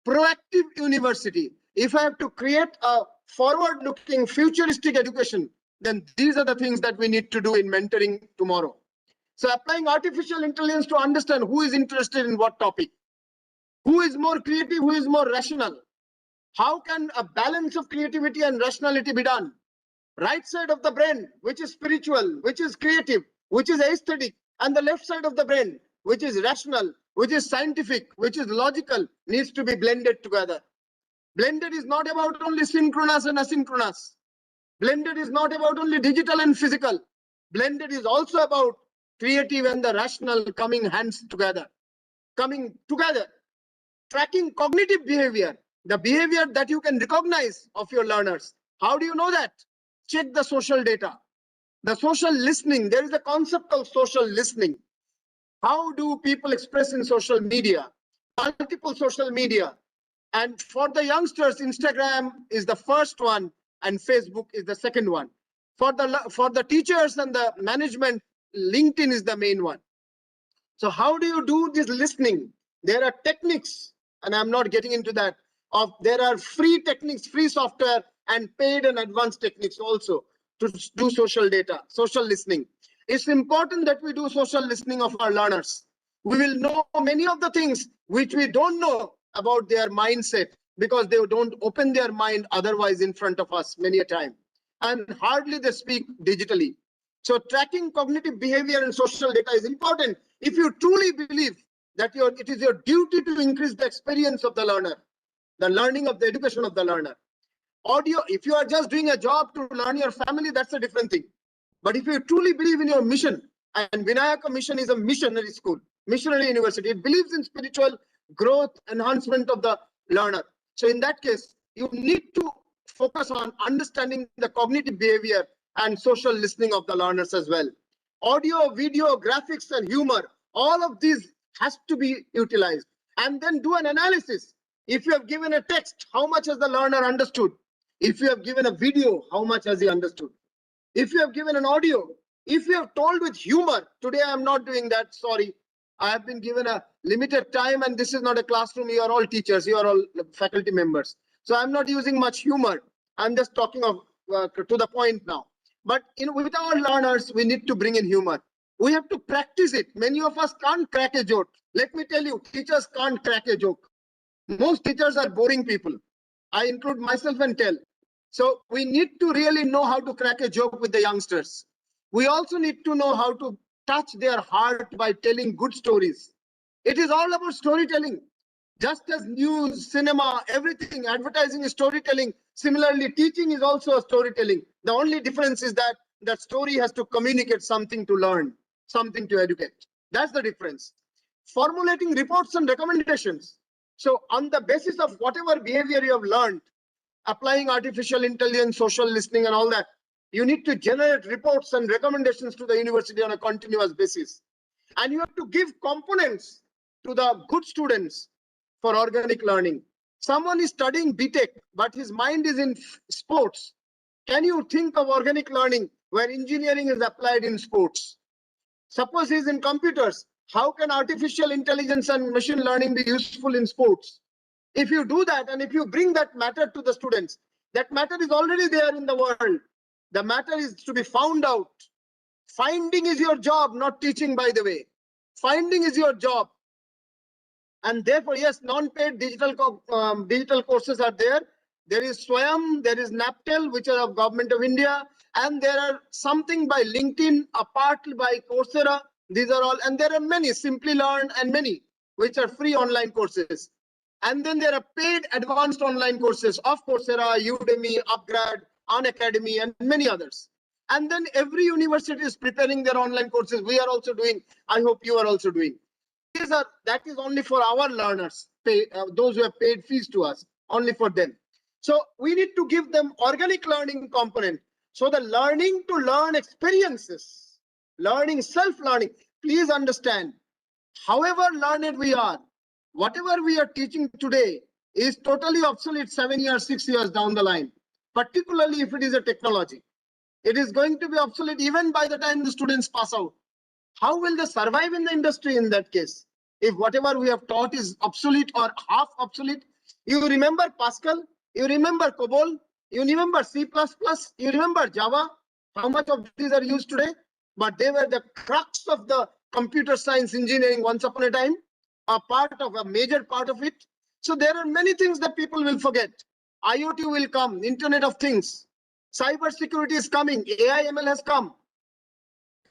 proactive university, if I have to create a forward-looking, futuristic education, then these are the things that we need to do in mentoring tomorrow. So applying artificial intelligence to understand who is interested in what topic, who is more creative, who is more rational. How can a balance of creativity and rationality be done? Right side of the brain, which is spiritual, which is creative, which is aesthetic, and the left side of the brain, which is rational, which is scientific, which is logical, needs to be blended together. Blended is not about only synchronous and asynchronous. Blended is not about only digital and physical. Blended is also about creative and the rational coming hands together, tracking cognitive behavior, the behavior that you can recognize of your learners. How do you know that? Check the social data, the social listening. There is a concept called social listening. How do people express in social media? Multiple social media. And for the youngsters, Instagram is the first one and Facebook is the second one. For the teachers and the management, LinkedIn is the main one. So how do you do this listening? There are techniques, and I'm not getting into that. There are free techniques, free software, and paid and advanced techniques also to do social listening. It's important that we do social listening of our learners. We will know many of the things which we don't know about their mindset because they don't open their mind otherwise in front of us many a time. And hardly they speak digitally. So tracking cognitive behavior and social data is important if you truly believe that it is your duty to increase the experience of the learner, the learning of the education of the learner. Audio, if you are just doing a job to learn your family, that's a different thing. But if you truly believe in your mission, and Vinayaka Mission is a missionary school, missionary university, it believes in spiritual growth, enhancement of the learner. So in that case, you need to focus on understanding the cognitive behavior and social listening of the learners as well. Audio, video, graphics, and humor, all of these has to be utilized. And then do an analysis. If you have given a text, how much has the learner understood? If you have given a video, how much has he understood? If you have given an audio, if you have told with humor, today I am not doing that, sorry. I have been given a limited time and this is not a classroom. You are all teachers, you are all faculty members. So I'm not using much humor. I'm just talking of to the point now. But with our learners, we need to bring in humor. We have to practice it. Many of us can't crack a joke. Let me tell you, teachers can't crack a joke. Most teachers are boring people. I include myself and tell. So we need to really know how to crack a joke with the youngsters. We also need to know how to touch their heart by telling good stories. It is all about storytelling. Just as news, cinema, everything, advertising is storytelling. Similarly, teaching is also a storytelling. The only difference is that that story has to communicate something to learn, something to educate. That's the difference. Formulating reports and recommendations. So on the basis of whatever behavior you have learned, applying artificial intelligence, social listening and all that, you need to generate reports and recommendations to the university on a continuous basis. And you have to give components to the good students for organic learning. Someone is studying BTech, but his mind is in sports. Can you think of organic learning where engineering is applied in sports? Suppose he's in computers. How can artificial intelligence and machine learning be useful in sports? If you do that and if you bring that matter to the students, that matter is already there in the world. The matter is to be found out. Finding is your job, not teaching, by the way. Finding is your job. And therefore, yes, non-paid digital courses are there. There is Swayam, there is NAPTEL, which are of Government of India, and there are something by LinkedIn, a part by Coursera. These are all, and there are many, Simply Learn and many, which are free online courses. And then there are paid advanced online courses of Coursera, Udemy, Upgrad, Unacademy, and many others. And then every university is preparing their online courses. We are also doing, I hope you are also doing. That is only for our learners, those who have paid fees to us, only for them. So we need to give them organic learning component. So the learning to learn experiences, learning, self-learning, please understand, however learned we are, whatever we are teaching today is totally obsolete 7 years, 6 years down the line, particularly if it is a technology. It is going to be obsolete even by the time the students pass out. How will they survive in the industry in that case? If whatever we have taught is obsolete or half obsolete, you remember Pascal, you remember COBOL, you remember C++, you remember Java, how much of these are used today? But they were the crux of the computer science engineering once upon a time, a major part of it. So there are many things that people will forget. IoT will come, Internet of Things, cyber security is coming, AI ML has come.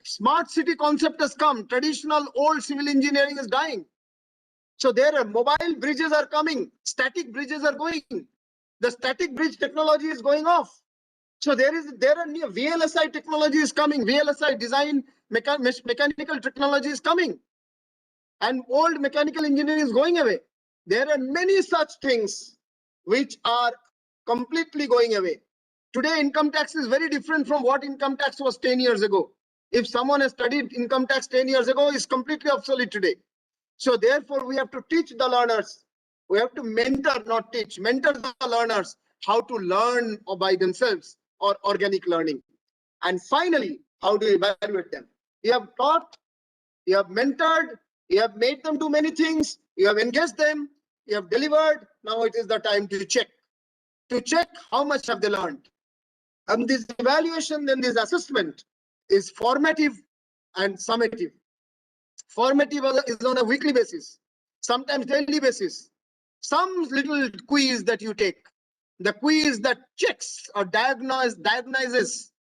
Smart city concept has come. Traditional old civil engineering is dying. So there are mobile bridges are coming. Static bridges are going. The static bridge technology is going off. So there are new VLSI technology is coming. VLSI design mechanical technology is coming. And old mechanical engineering is going away. There are many such things which are completely going away. Today, income tax is very different from what income tax was 10 years ago. If someone has studied income tax 10 years ago, it's completely obsolete today. So therefore, we have to teach the learners. We have to mentor, not teach. Mentor the learners how to learn by themselves or organic learning. And finally, how do you evaluate them? You have taught, you have mentored, you have made them do many things, you have engaged them, You have delivered. Now it is the time to check how much have they learned. And this evaluation, then this assessment is formative and summative. Formative is on a weekly basis, sometimes daily basis. Some little quiz that you take, the quiz that checks or diagnoses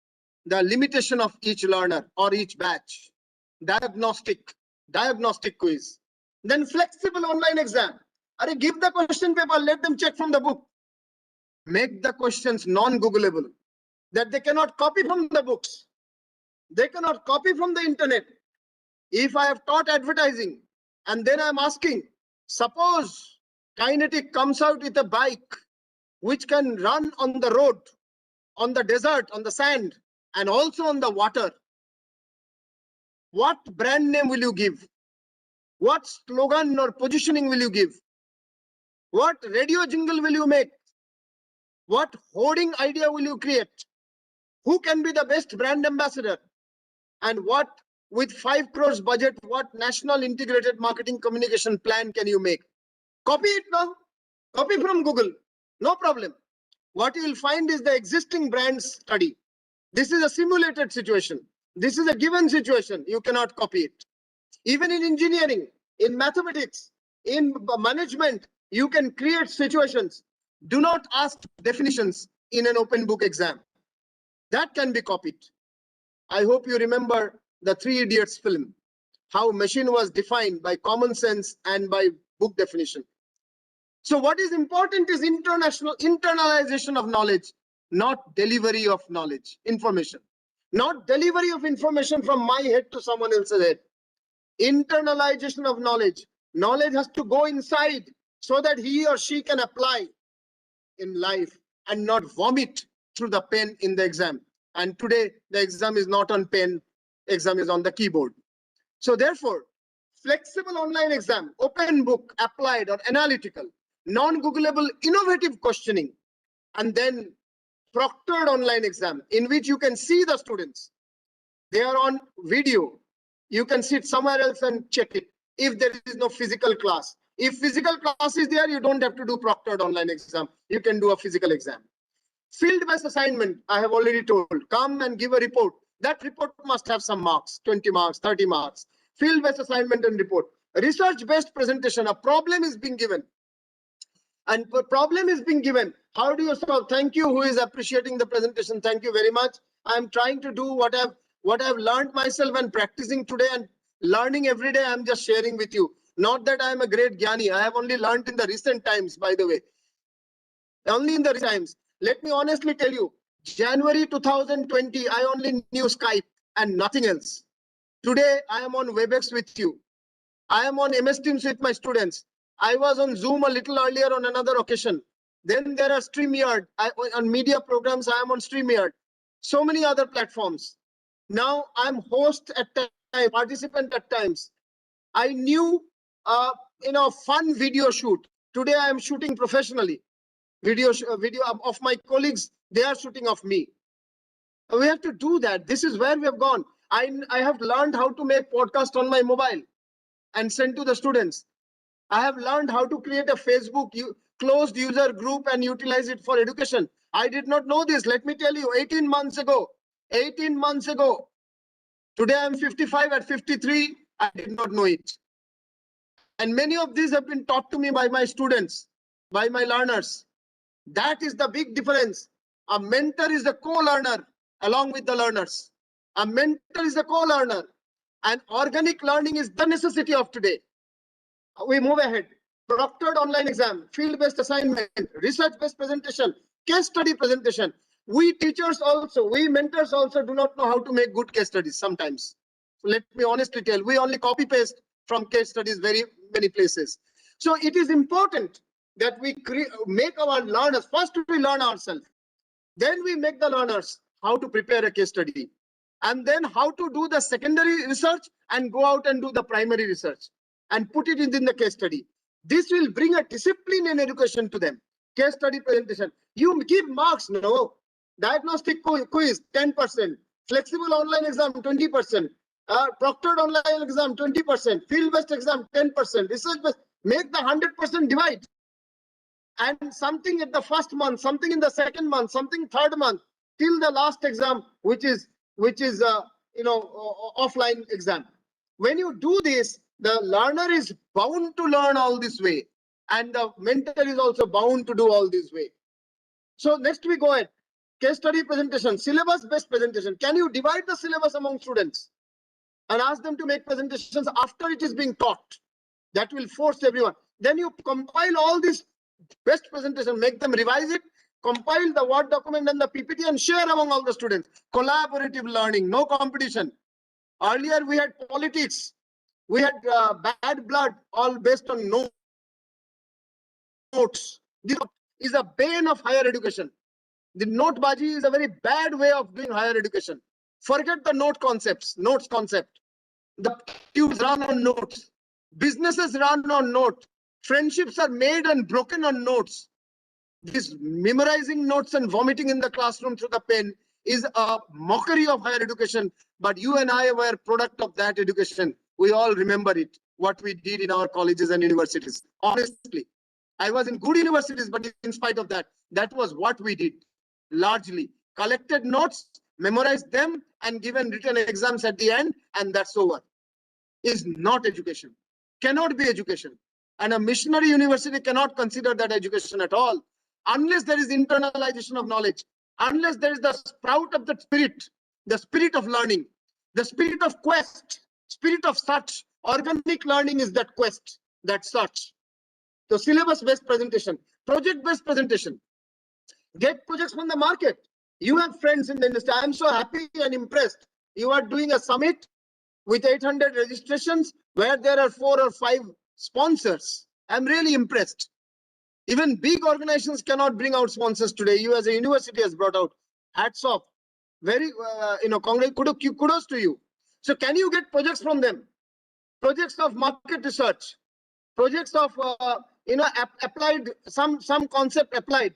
the limitation of each learner or each batch. Diagnostic quiz. Then flexible online exam. Give the question paper, let them check from the book. Make the questions non-Googleable, that they cannot copy from the books. They cannot copy from the internet. If I have taught advertising and then I'm asking, suppose Kinetic comes out with a bike which can run on the road, on the desert, on the sand, and also on the water. What brand name will you give? What slogan or positioning will you give? What radio jingle will you make? What hoarding idea will you create? Who can be the best brand ambassador? And what, with 5 crores budget, what national integrated marketing communication plan can you make? Copy it now. Copy from Google. No problem. What you will find is the existing brand study. This is a simulated situation. This is a given situation. You cannot copy it. Even in engineering, in mathematics, in management, you can create situations. Do not ask definitions in an open book exam. That can be copied. I hope you remember the Three Idiots film, how machine was defined by common sense and by book definition. So what is important is internalization of knowledge, not delivery of knowledge, information. Not delivery of information from my head to someone else's head. Internalization of knowledge. Knowledge has to go inside so that he or she can apply in life and not vomit through the pen in the exam. And today the exam is not on pen, exam is on the keyboard. So therefore, flexible online exam, open book, applied or analytical, non-Googleable, innovative questioning, and then proctored online exam in which you can see the students. They are on video. You can sit somewhere else and check it if there is no physical class. If physical class is there, you don't have to do proctored online exam. You can do a physical exam. Field-based assignment, I have already told. Come and give a report. That report must have some marks, 20 marks, 30 marks. Field-based assignment and report. Research-based presentation, a problem is being given. And problem is being given. How do you solve? Thank you, who is appreciating the presentation. Thank you very much. I'm trying to do what I've learned myself and practicing today and learning every day. I'm just sharing with you. Not that I'm a great Gyani. I have only learned in the recent times, by the way. Only in the recent times. Let me honestly tell you, January 2020, I only knew Skype and nothing else. Today, I am on WebEx with you. I am on MS Teams with my students. I was on Zoom a little earlier on another occasion. Then there are StreamYard. On media programs, I am on StreamYard. So many other platforms. Now I'm host at times, participant at times. I knew, fun video shoot. Today I am shooting professionally. Video of my colleagues, they are shooting of me. We have to do that. This is where we have gone. I have learned how to make podcast on my mobile and send to the students. I have learned how to create a Facebook closed user group and utilize it for education. I did not know this. Let me tell you, 18 months ago, today I'm 55, at 53, I did not know it. And many of these have been taught to me by my students, by my learners. That is the big difference. A mentor is a co-learner along with the learners. A mentor is a co-learner. And organic learning is the necessity of today. We move ahead. Proctored online exam, field-based assignment, research-based presentation, case study presentation. We teachers also, we mentors also do not know how to make good case studies sometimes. So let me honestly tell, we only copy-paste from case studies very many places. So it is important that we make our learners, first we learn ourselves. Then we make the learners how to prepare a case study. And then how to do the secondary research and go out and do the primary research and put it in the case study. This will bring a discipline in education to them. Case study presentation. You give marks, no. Diagnostic quiz, 10%. Flexible online exam, 20%. Proctored online exam, 20%. Field-based exam, 10%. Research-based, make the 100% divide. and something at the first month, something in the second month, something third month, till the last exam, which is offline exam. When you do this, the learner is bound to learn all this way, and the mentor is also bound to do all this way. So next we go ahead. Case study presentation, syllabus based presentation. Can you divide the syllabus among students and ask them to make presentations after it is being taught? That will force everyone. Then you compile all these best presentation, make them revise it, compile the Word document and the PPT and share among all the students. Collaborative learning, no competition. Earlier we had politics, we had bad blood, all based on notes. This is a bane of higher education. The notebaji is a very bad way of doing higher education. Forget the notes concept. The tubes run on notes. Businesses run on notes. Friendships are made and broken on notes. This memorizing notes and vomiting in the classroom through the pen is a mockery of higher education. But you and I were product of that education. We all remember it, what we did in our colleges and universities. Honestly, I was in good universities, but in spite of that, that was what we did. Largely collected notes, memorized them, and given written exams at the end, and that's over. Is not education, cannot be education. And a missionary university cannot consider that education at all, unless there is internalization of knowledge, unless there is the sprout of the spirit of learning, the spirit of quest, spirit of search. Organic learning is that quest, that search. So syllabus-based presentation, project-based presentation. Get projects from the market. You have friends in the industry. I'm so happy and impressed. You are doing a summit with 800 registrations where there are 4 or 5 sponsors. I'm really impressed. Even big organizations cannot bring out sponsors today. You as a university has brought out. Hats off. Very, kudos to you. So can you get projects from them? Projects of market research, projects of applied, some concept applied,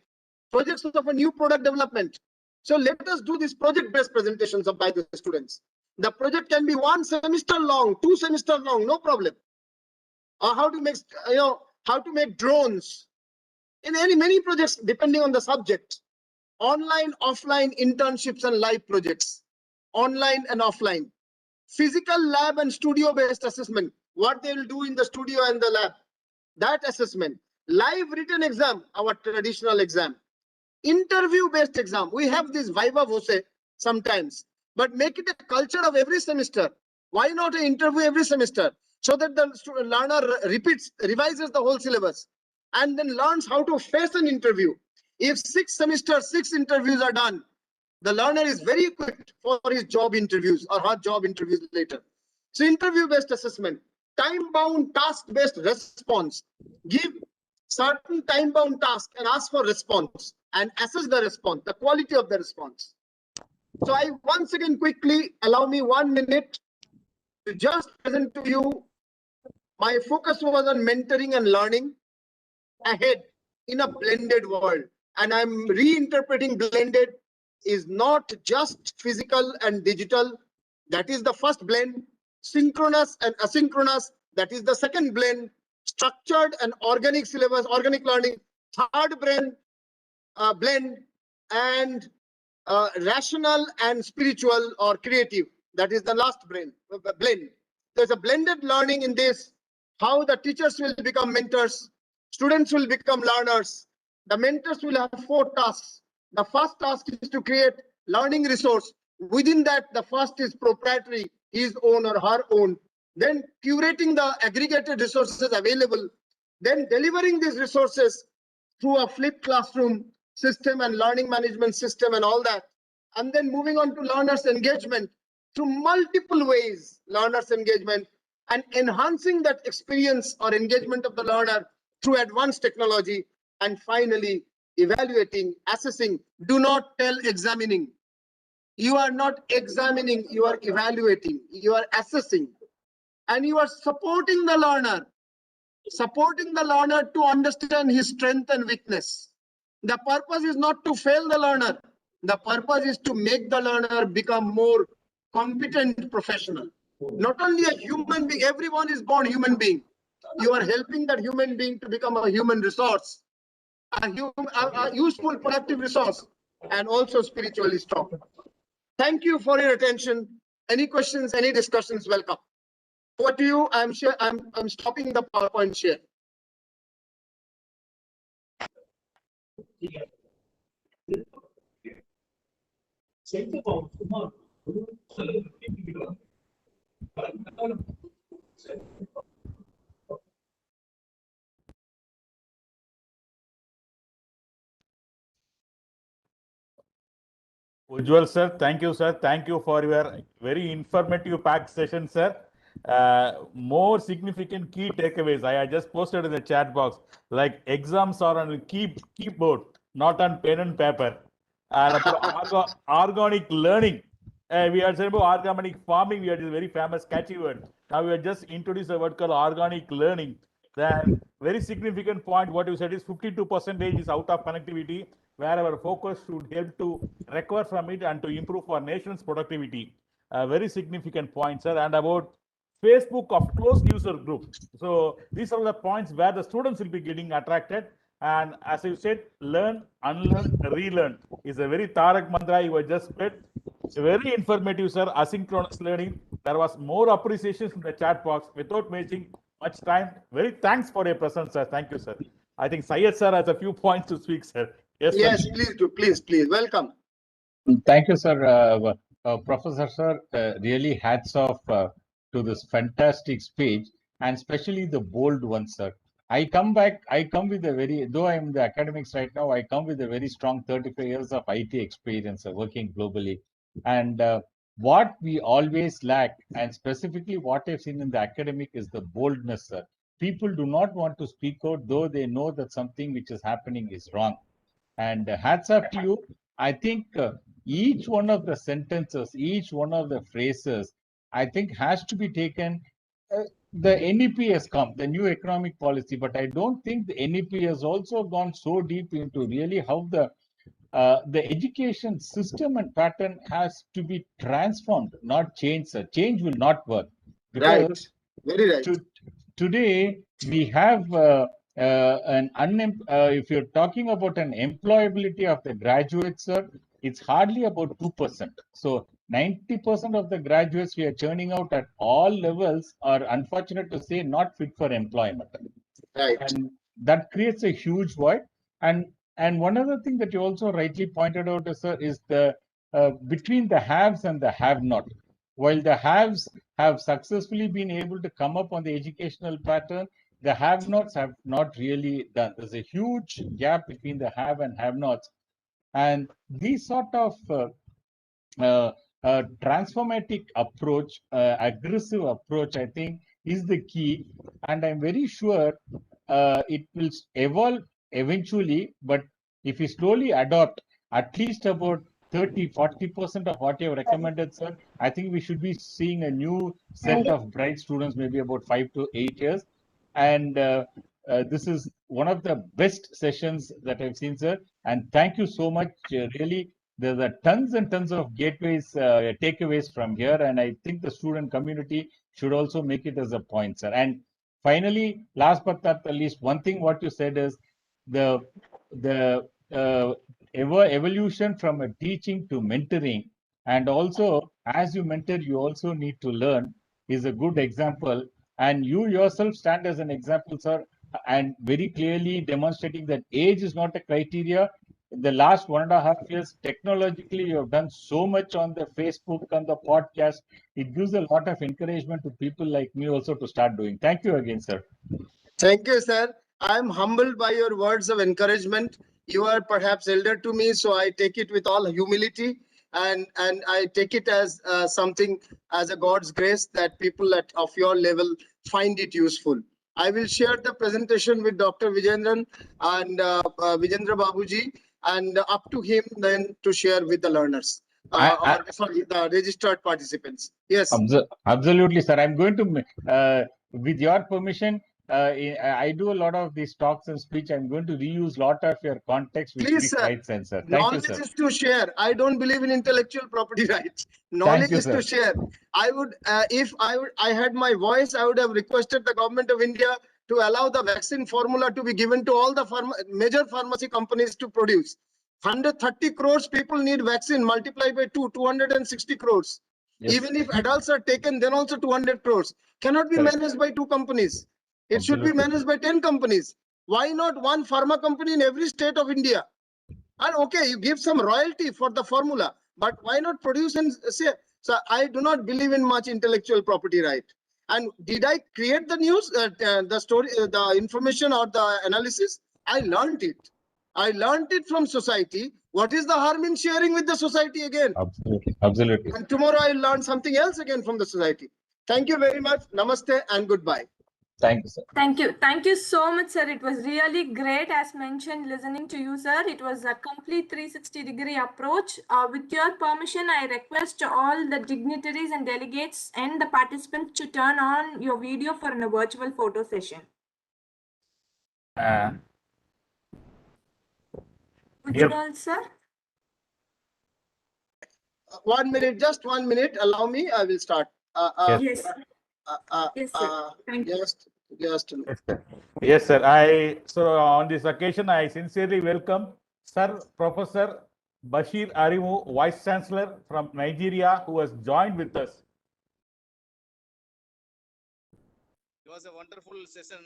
projects of a new product development. So let us do these project-based presentations by the students. The project can be 1 semester long, 2 semester long, no problem. Or how to make how to make drones. In many projects depending on the subject. Online, offline internships and live projects. Online and offline. Physical lab and studio-based assessment. What they will do in the studio and the lab. That assessment. Live written exam, our traditional exam. Interview-based exam. We have this viva voce sometimes, but make it a culture of every semester. Why not an interview every semester? So that the learner revises the whole syllabus and then learns how to face an interview. If 6 semesters, 6 interviews are done, the learner is very equipped for his job interviews or her job interviews later. So interview-based assessment, time-bound, task-based response. Give certain time-bound task and ask for response and assess the response, the quality of the response. So I once again quickly allow me 1 minute to just present to you. My focus was on mentoring and learning ahead in a blended world. And I'm reinterpreting blended is not just physical and digital. That is the first blend. Synchronous and asynchronous. That is the second blend. Structured and organic syllabus, organic learning. Third blend, and rational and spiritual or creative. That is the last blend. There's a blended learning in this. How the teachers will become mentors, students will become learners. The mentors will have 4 tasks. The first task is to create learning resource. Within that, the first is proprietary, his own or her own. Then curating the aggregated resources available. Then delivering these resources through a flipped classroom system and learning management system and all that. And then moving on to learners engagement through multiple ways, learners engagement, and enhancing that experience or engagement of the learner through advanced technology. And finally, evaluating, assessing. Do not tell examining. You are not examining, you are evaluating, you are assessing, and you are supporting the learner to understand his strength and weakness. The purpose is not to fail the learner. The purpose is to make the learner become more competent professional. Not only a human being, everyone is born human being. You are helping that human being to become a human resource. a useful, productive resource, and also spiritually strong. Thank you for your attention. Any questions, any discussions, welcome. Over to you. I'm stopping the PowerPoint share. Ujjwal sir, thank you, sir. Thank you for your very informative packed session, sir. More significant key takeaways I just posted in the chat box. Like exams are on keyboard, not on pen and paper. And organic learning. We are saying about organic farming. We are this very famous catchy word. Now we are just introduced a word called organic learning. Then very significant point what you said is 52% is out of connectivity, where our focus should help to recover from it and to improve our nation's productivity. A very significant point, sir. And about Facebook of closed user group. So these are the points where the students will be getting attracted. And as you said, learn, unlearn, relearn is a very Tarak mantra you have just spread. Very informative, sir. Asynchronous learning. There was more appreciation in the chat box without wasting much time. Very thanks for your presence, sir. Thank you, sir. I think Syed sir has a few points to speak, sir. Yes, Yes, sir. please do. Please. Welcome. Thank you, sir. Professor, sir, really hats off to this fantastic speech, and especially the bold one, sir. I come with a very, though I'm in the academics right now, I come with a very strong 35 years of IT experience working globally. And what we always lack, and specifically what I've seen in the academic, is the boldness, sir. People do not want to speak out, though they know that something which is happening is wrong. And hats off to you. I think each one of the sentences, each one of the phrases, I think has to be taken. The NEP has come, the new economic policy, but I don't think the NEP has also gone so deep into really how the education system and pattern has to be transformed, not changed. Sir. Change will not work Right. because Very right. today we have if you're talking about an employability of the graduates, sir, it's hardly about 2%. So 90% of the graduates we are churning out at all levels are, unfortunate to say, not fit for employment. Right. And that creates a huge void. And one other thing that you also rightly pointed out, sir, is the between the haves and the have-not. While the haves have successfully been able to come up on the educational pattern, the have-nots have not really done. There's a huge gap between the have and have-nots. And these sort of transformative approach, aggressive approach, I think, is the key. And I'm very sure it will evolve eventually. But if we slowly adopt at least about 30-40% of what you have recommended, sir, I think we should be seeing a new set of bright students, maybe about 5 to 8 years. And this is one of the best sessions that I've seen, sir. And thank you so much. Really, there are tons and tons of gateways, takeaways from here. And I think the student community should also make it as a point, sir. And finally, last but not the least, one thing what you said is the evolution from a teaching to mentoring. And also, as you mentor, you also need to learn is a good example. And you yourself stand as an example, sir, and very clearly demonstrating that age is not a criteria. In the last 1.5 years, technologically, you have done so much on the Facebook, on the podcast. It gives a lot of encouragement to people like me also to start doing. Thank you again, sir. Thank you, sir. I'm humbled by your words of encouragement. You are perhaps elder to me, so I take it with all humility, and I take it as something, as a God's grace, that people of your level find it useful. I will share the presentation with Dr. Vijendran and Vijendra Babuji, and up to him then to share with the learners, the registered participants. Yes. Absolutely, sir. I'm going to, with your permission, I do a lot of these talks and speech. I'm going to reuse a lot of your context, which Please, makes sir. right sense, sir. Thank you, Knowledge sir. is to share. I don't believe in intellectual property rights. Knowledge you, is to sir. share. I would, if I had my voice, I would have requested the government of India to allow the vaccine formula to be given to all the major pharmacy companies to produce. 130 crores people need vaccine, multiplied by 260 crores. Yes. Even if adults are taken, then also 200 crores. Cannot be Correct. managed by 2 companies. It should be Absolutely. managed by 10 companies. Why not one pharma company in every state of India? And okay, you give some royalty for the formula, but why not produce and say? So I do not believe in much intellectual property right. And did I create the news, the story, the information or the analysis? I learned it. I learned it from society. What is the harm in sharing with the society again? Absolutely. Absolutely. And tomorrow I learn something else again from the society. Thank you very much. Namaste and goodbye. Thank you, sir. Thank you. Thank you so much, sir. It was really great, as mentioned, listening to you, sir. It was a complete 360-degree approach. With your permission, I request all the dignitaries and delegates and the participants to turn on your video for a virtual photo session. Ujjwal, sir? 1 minute, just 1 minute. Allow me. I will start. Yes. Yes, sir. Thank you. Just a minute. Yes, sir. So on this occasion, I sincerely welcome Sir Professor Bashir Arimu, Vice Chancellor from Nigeria, who has joined with us. It was a wonderful session,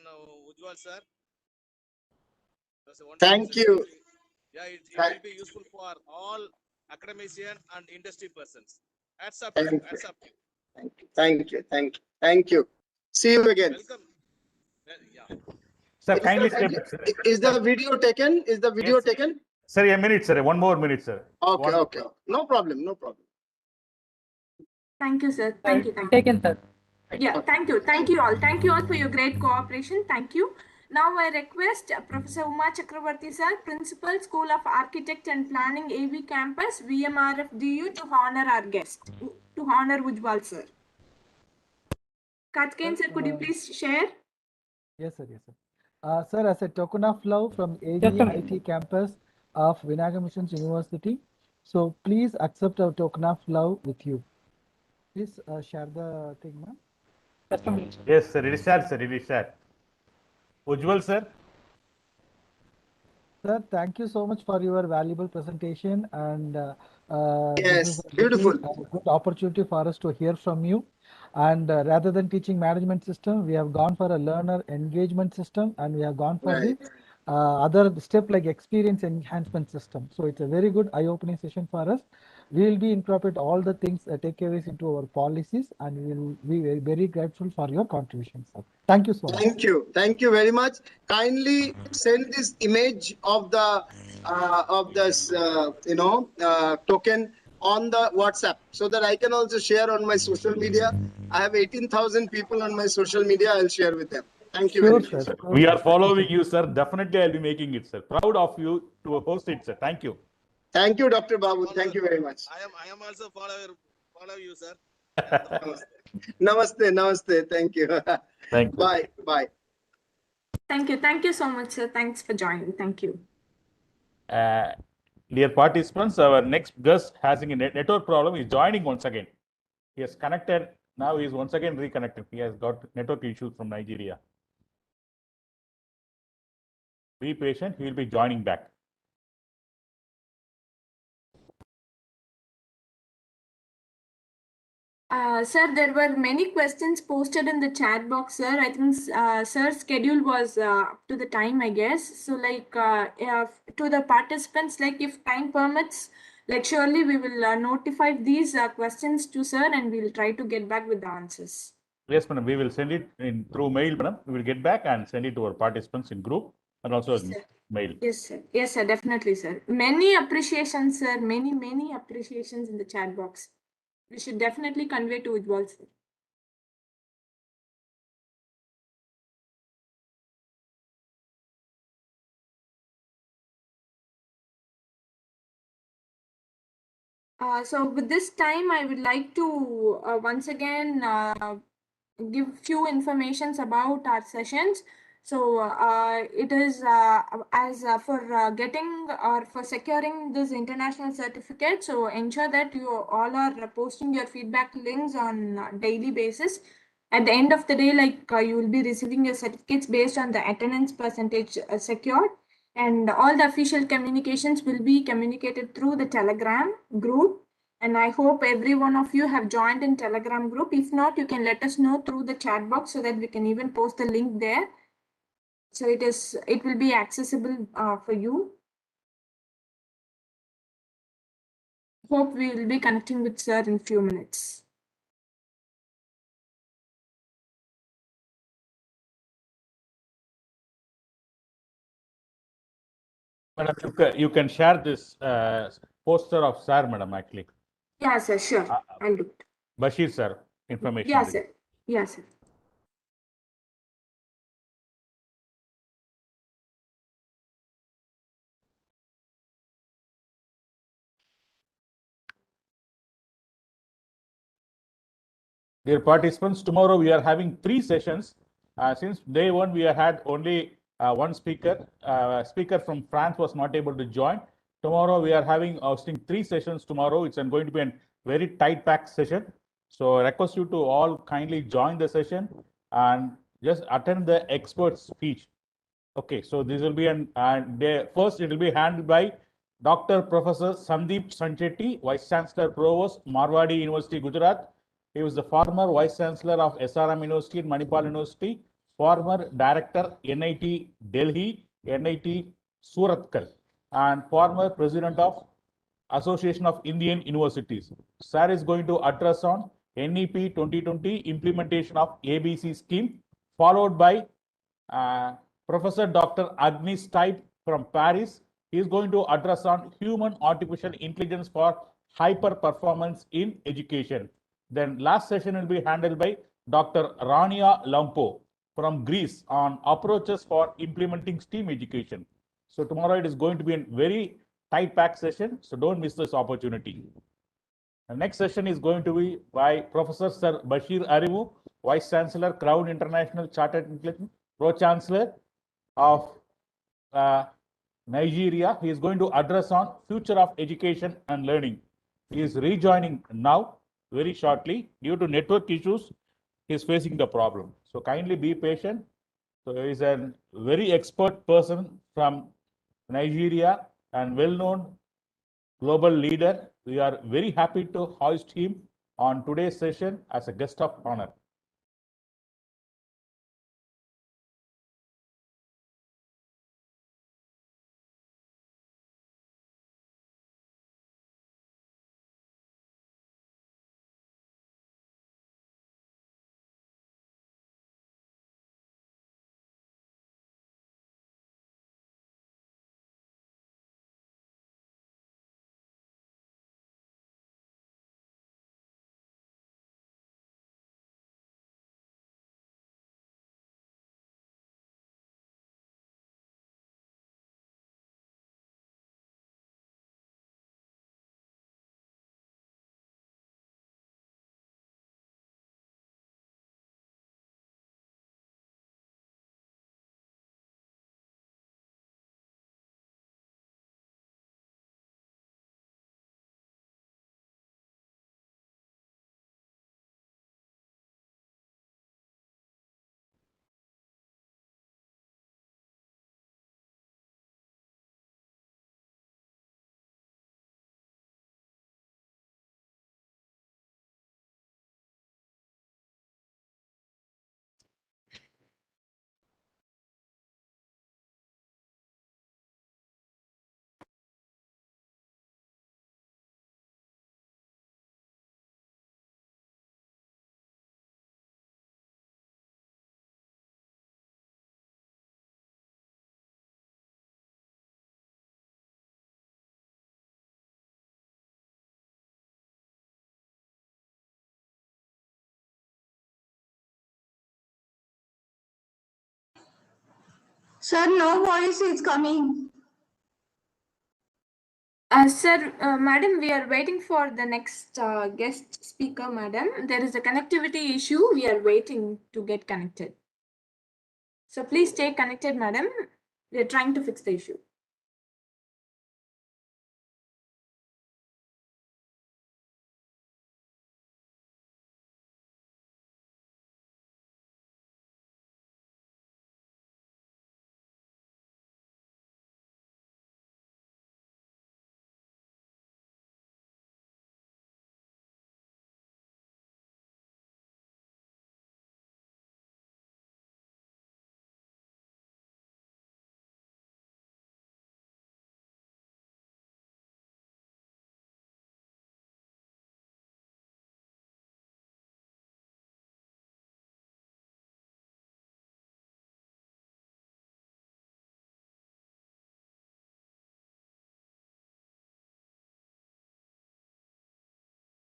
Ujjwal sir. It was a wonderful Thank session. you. Yeah, it will be useful for all academician and industry persons. Hats up to you. Thank Hats you. up to you. Thank you. Thank you. Thank you. See you again. Welcome. Yeah. Sir, Is kindly the step video- back, sir. Is the video taken? Is the video Yes. taken? Sir, a minute, sir. One more minute, sir. Okay, One- okay. No problem. No problem. Thank you, sir. Thank you. Thank you. Taken, sir. Yeah, thank you. Thank you all. Thank you all for your great cooperation. Thank you. Now I request Professor Uma Chakravarti sir, Principal, School of Architect and Planning, AV Campus, VMRFDU, to honor our guest, to honor Ujjwal sir. Katken sir, could you please share? Yes, sir. Yes, sir. Sir, as a token of love from AGIT campus of Vinayagar Missions University, so please accept our token of love with you. Please share the thing, ma'am. Yes, sir. It is shared, sir. It is shared. Ujjwal, sir. Sir, thank you so much for your valuable presentation, and Yes, this is beautiful. a good opportunity for us to hear from you. And rather than teaching management system, we have gone for a learner engagement system, and we have gone for Right. the other step like experience enhancement system. So it's a very good eye-opening session for us. We will be incorporate all the things takeaways into our policies, and we will be very grateful for your contributions, sir. Thank you so much. Thank you. Thank you very much. Kindly send this image of the this token on the WhatsApp so that I can also share on my social media. I have 18,000 people on my social media. I'll share with them. Thank you very Sure, much. sir. We are following you, sir. Definitely, I'll be making it, sir. Proud of you to host it, sir. Thank you. Thank you, Dr. Babu. Thank you very much. I am also follow you, sir. Namaste. Namaste. Thank you. Thank you. Bye. Bye. Thank you. Thank you so much, sir. Thanks for joining. Thank you. Dear participants, our next guest having a network problem is joining once again. He has connected. Now he is once again reconnected. He has got network issues from Nigeria. Be patient. He will be joining back. Sir, there were many questions posted in the chat box, sir. I think sir's schedule was up to the time, I guess. So, like, to the participants, like, if time permits, like, surely we will notify these questions to sir, and we'll try to get back with the answers. Yes, madam. We will send it in through mail, madam. We will get back and send it to our participants in group and also in mail. Yes, sir. Yes, sir. Definitely, sir. Many appreciations, sir. Many appreciations in the chat box. We should definitely convey to Ujjwal, sir. So with this time, I would like to once again give few informations about our sessions. So it is as for getting or for securing this international certificate. So ensure that you all are posting your feedback links on daily basis. At the end of the day, you will be receiving your certificates based on the attendance percentage secured, and all the official communications will be communicated through the Telegram group. And I hope every one of you have joined in Telegram group. If not, you can let us know through the chat box so that we can even post the link there. So it will be accessible for you. Hope we will be connecting with sir in few minutes. Madam, you can share this poster of sir, madam, actually. Yeah, sir, sure. I'll do it. Bashir sir, information. Yeah, sir. Yeah, sir. Dear participants, tomorrow we are having 3 sessions. Since day one, we had only one speaker. Speaker from France was not able to join. Tomorrow we are hosting 3 sessions tomorrow. It's going to be a very tight packed session. So I request you to all kindly join the session and just attend the expert speech. Okay, so this will be first it will be handled by Dr. Professor Sandeep Sanchetti, Vice Chancellor Provost, Marwadi University, Gujarat. He was the former Vice Chancellor of SRM University, Manipal University, former Director NIT Delhi, NIT Suratkal, and former President of Association of Indian Universities. Sir is going to address on NEP 2020 implementation of ABC scheme, followed by Professor Dr. Agni Stipe from Paris. He is going to address on human artificial intelligence for hyper performance in education. Then last session will be handled by Dr. Rania Lampo from Greece on approaches for implementing STEAM education. So tomorrow it is going to be a very tight packed session, so don't miss this opportunity. The next session is going to be by Professor Sir Bashir Arivu, Vice Chancellor, Crown International Chartered Intelligence, Pro Chancellor of Nigeria. He is going to address on future of education and learning. He is rejoining now very shortly. Due to network issues, he is facing the problem. So kindly be patient. So he is a very expert person from Nigeria and well-known global leader. We are very happy to host him on today's session as a guest of honor. Sir, no voice is coming. Sir, madam, we are waiting for the next guest speaker, madam. There is a connectivity issue. We are waiting to get connected. So please stay connected, madam. We are trying to fix the issue.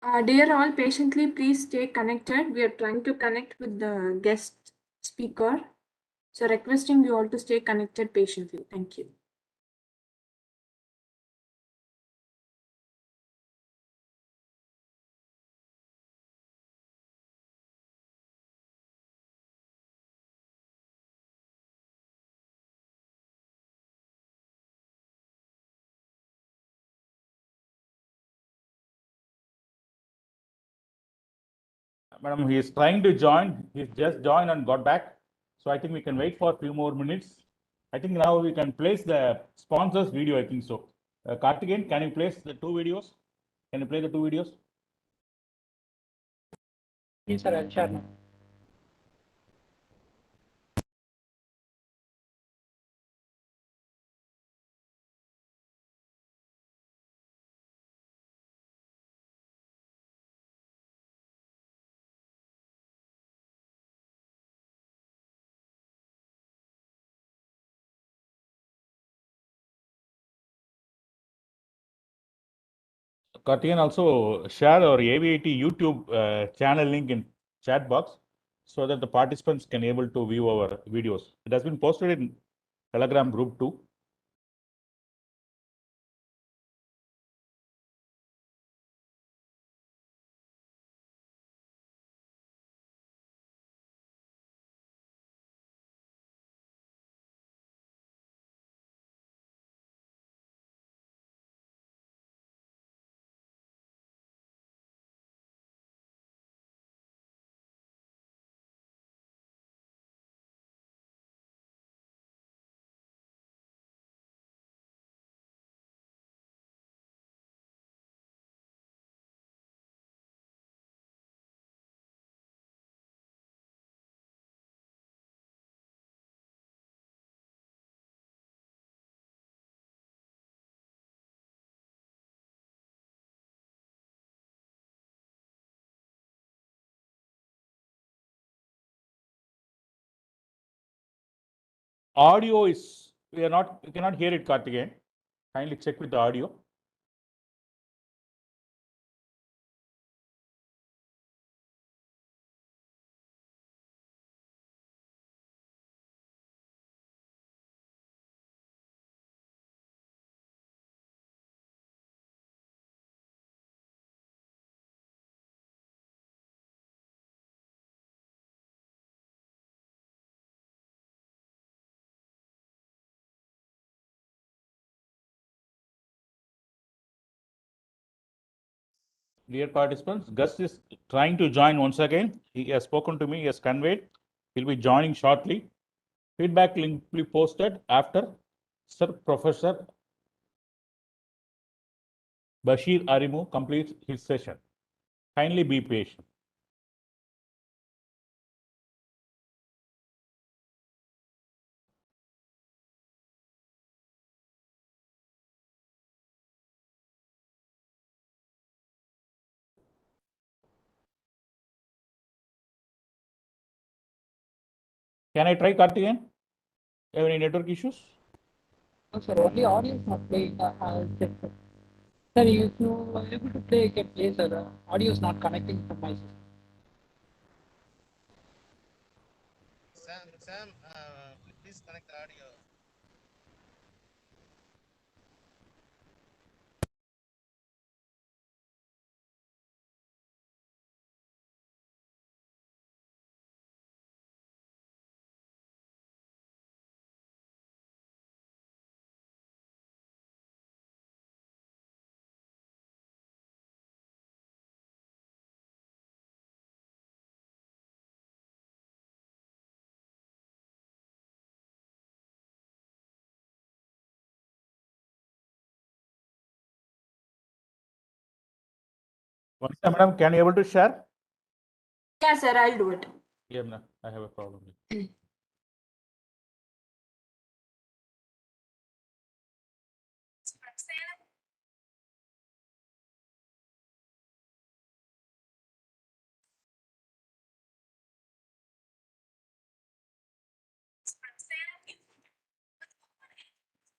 Dear all, patiently please stay connected. We are trying to connect with the guest speaker. So requesting you all to stay connected patiently. Thank you. Madam, he is trying to join. He's just joined and got back. So I think we can wait for a few more minutes. I think now we can place the sponsors video, I think so. Karthikeyan, can you place the two videos? Can you play the two videos? Yes, sir, I'll share now. Karthikeyan, also share our AVIT YouTube channel link in chat box so that the participants can able to view our videos. It has been posted in Telegram group too. Audio is, we cannot hear it, Karthikeyan. Kindly check with the audio. Dear participants, Gus is trying to join once again. He has spoken to me, he has conveyed. He'll be joining shortly. Feedback link will be posted after Sir Professor Bashir Arimu completes his session. Kindly be patient. Can I try, Karthikeyan? Have any network issues? No, sir, only audio is not playing. Sir, if you are able to play, you can play, sir. Audio is not connecting from my system. Sam, please connect the audio. Madam, can you able to share? Yeah, sir, I'll do it. Yeah, no, I have a problem.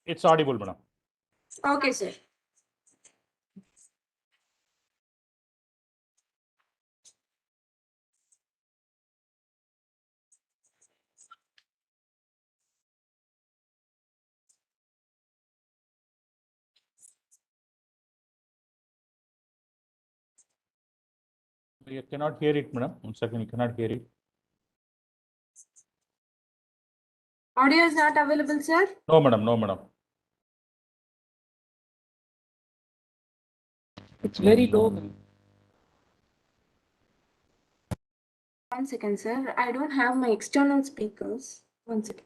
It's audible, madam. Okay, sir. You cannot hear it, madam. One second, you cannot hear it. Audio is not available, sir. No, madam. No, madam. It's very low, ma'am. 1 second, sir. I don't have my external speakers. 1 second.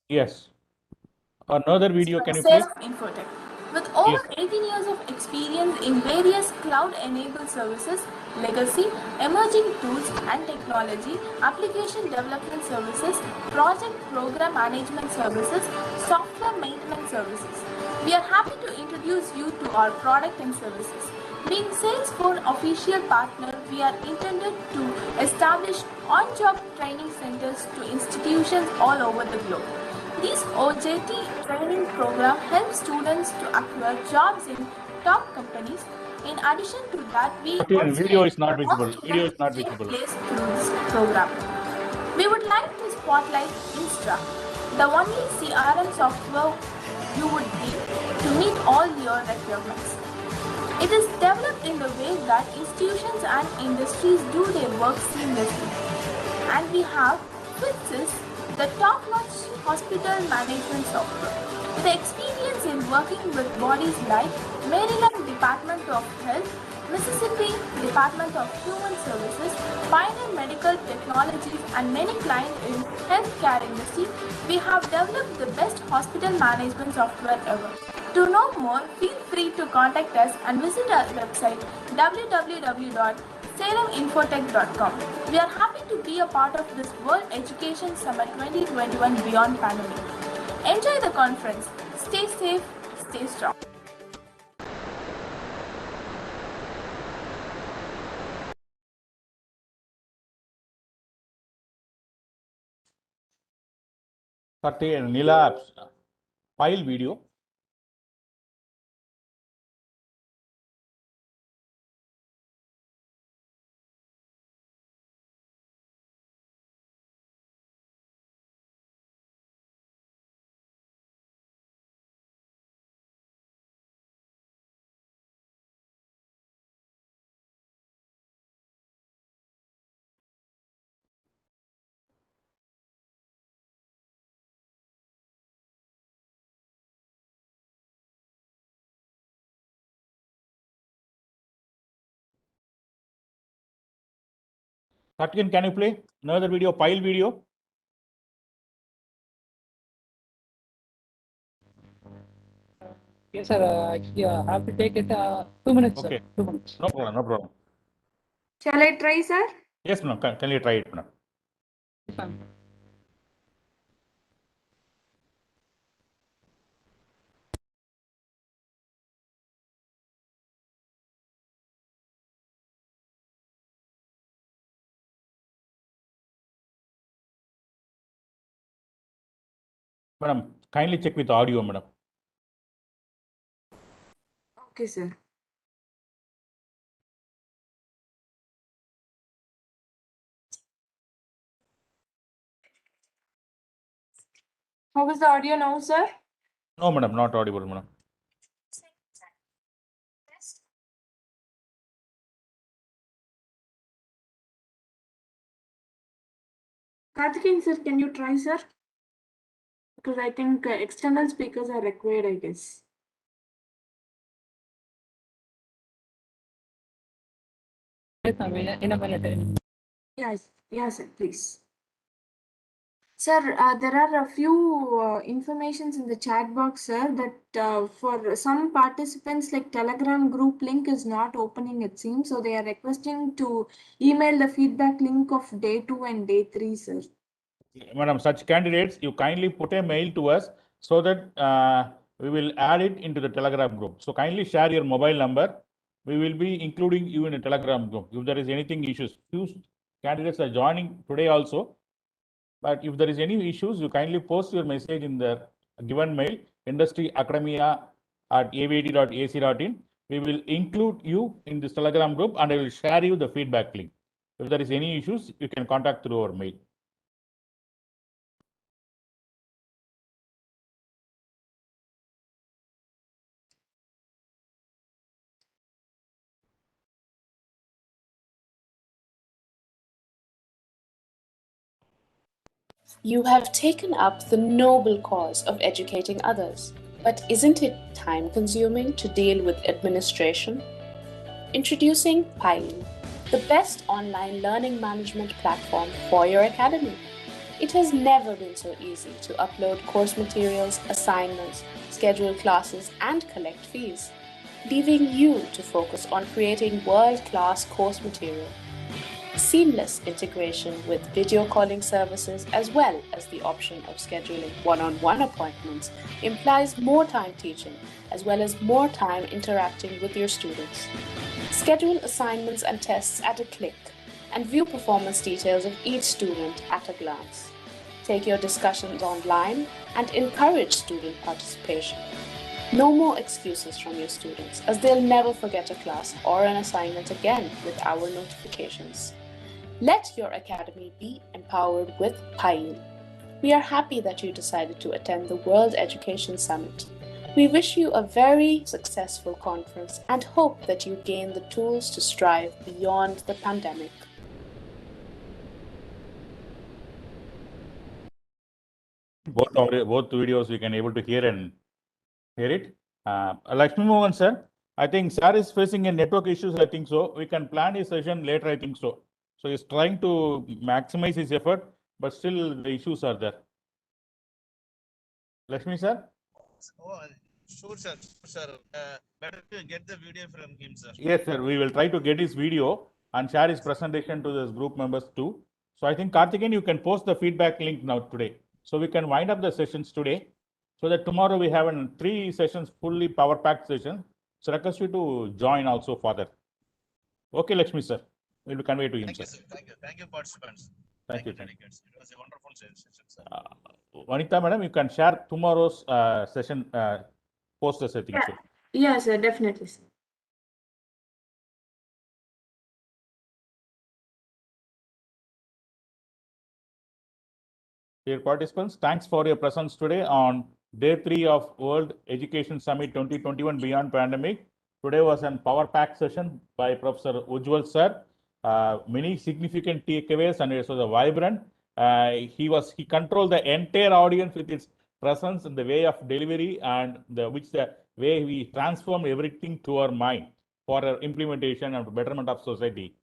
Yes. Another video, can you play? Salem Infotech. With over Yes. 18 years of experience in various cloud-enabled services, legacy, emerging tools and technology, application development services, project program management services, software maintenance services. We are happy to introduce you to our product and services. Being Salesforce official partner, we are intended to establish on-job training centers to institutions all over the globe. This OJT training program helps students to acquire jobs in top companies. In addition to that, we Video is not encourage visible. more Video is students not to take visible. place through this program. We would like to spotlight Instra, the only CRM software you would need to meet all your requirements. It is developed in the way that institutions and industries do their work seamlessly. And we have Fitsys, the top-notch hospital management software. With experience in working with bodies like Maryland Department of Health, Mississippi Department of Human Services, Pioneer Medical Technologies, and many clients in healthcare industry, we have developed the best hospital management software ever. To know more, feel free to contact us and visit our website www.saleminfotech.com. We are happy to be a part of this World Education Summit 2021 Beyond Pandemic. Enjoy the conference. Stay safe, stay strong. Nila file video. Satyan, can you play another video, file video? Yes, sir. Actually, I have to take it 2 minutes, Okay. sir. 2 minutes. No problem, no problem. Shall I try, sir? Yes, madam. Can you try it, madam? Ma'am. Madam, kindly check with audio, madam. Okay, sir. How is the audio now, sir? No, madam, not audible, madam. Karthikeyan sir, can you try, sir? Because I think external speakers are required, I guess. Yes, I mean, in a minute. Yes, yes, sir, please. Sir, there are a few informations in the chat box, sir, that for some participants, like Telegram group link is not opening, it seems. So they are requesting to email the feedback link of day 2 and day 3, sir. Madam, such candidates, you kindly put a mail to us so that we will add it into the Telegram group. So kindly share your mobile number. We will be including you in a Telegram group. If there is anything issues, few candidates are joining today also. But if there is any issues, you kindly post your message in the given mail, industryacademia@avat.ac.in. We will include you in this Telegram group and I will share you the feedback link. If there is any issues, you can contact through our mail. You have taken up the noble cause of educating others, but isn't it time consuming to deal with administration? Introducing Piley, the best online learning management platform for your academy. It has never been so easy to upload course materials, assignments, schedule classes, and collect fees, leaving you to focus on creating world-class course material. Seamless integration with video calling services as well as the option of scheduling one-on-one appointments implies more time teaching as well as more time interacting with your students. Schedule assignments and tests at a click and view performance details of each student at a glance. Take your discussions online and encourage student participation. No more excuses from your students, as they'll never forget a class or an assignment again with our notifications. Let your academy be empowered with Piley. We are happy that you decided to attend the World Education Summit. We wish you a very successful conference and hope that you gain the tools to strive beyond the pandemic. Both videos we can able to hear it. Lakshmi Mohan sir, I think sir is facing a network issues, I think so. We can plan a session later, I think so. So he's trying to maximize his effort, but still the issues are there. Lakshmi sir? Oh, sure, sir. Sir, better to get the video from him, sir. Yes, sir. We will try to get his video and share his presentation to this group members too. So I think Karthikeyan, you can post the feedback link now today. So we can wind up the sessions today so that tomorrow we have 3 sessions fully power packed session. So request you to join also for that. Okay, Lakshmi sir. We will convey to him, Thank sir. you, sir. Thank you, participants. Thank you. Delegates. It was a wonderful session, sir. Vanita madam, you can share tomorrow's session posters, I think so. Yes, sir, definitely, sir. Dear participants, thanks for your presence today on day 3 of World Education Summit 2021 Beyond Pandemic. Today was a power pack session by Professor Ujjwal sir. Many significant takeaways and it was a vibrant. He controlled the entire audience with his presence in the way of delivery and the way we transform everything to our mind for our implementation and betterment of society.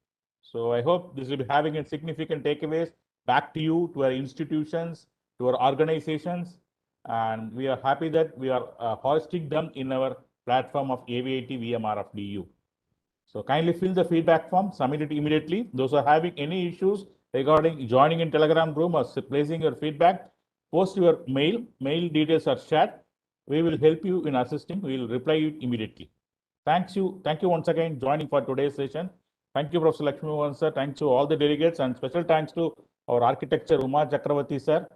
So I hope this will be having a significant takeaways back to you, to our institutions, to our organizations, and we are happy that we are hosting them in our platform of AVIT VMR of DU. So kindly fill the feedback form, submit it immediately. Those who are having any issues regarding joining in Telegram room or placing your feedback, post your mail. Mail details are shared. We will help you in assisting. We will reply you immediately. Thank you once again joining for today's session. Thank you, Professor Lakshmi Mohan sir. Thanks to all the delegates and special thanks to our architecture Uma Chakravarti sir,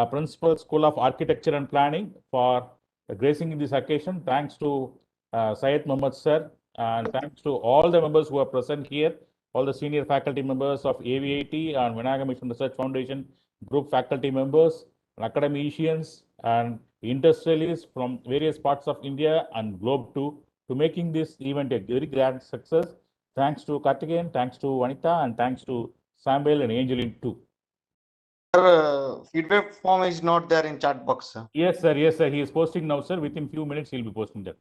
Principal School of Architecture and Planning for gracing in this occasion. Thanks to Syed Mohammed sir and thanks to all the members who are present here, all the senior faculty members of AVIT and Vinayaga Mission Research Foundation, group faculty members, academicians, and industrialists from various parts of India and globe too, to making this event a very grand success. Thanks to Karthikeyan, thanks to Vanita, and thanks to Samuel and Angeline too. Feedback form is not there in chat box, sir. Yes, sir. Yes, sir. He is posting now, sir. Within few minutes, he'll be posting that.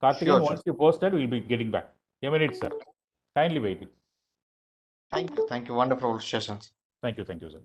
Karthikeyan, Sure, once you post that, we'll be getting back. A minute, sir. Kindly wait. Thank you. Thank you. Wonderful sessions. Thank you, sir.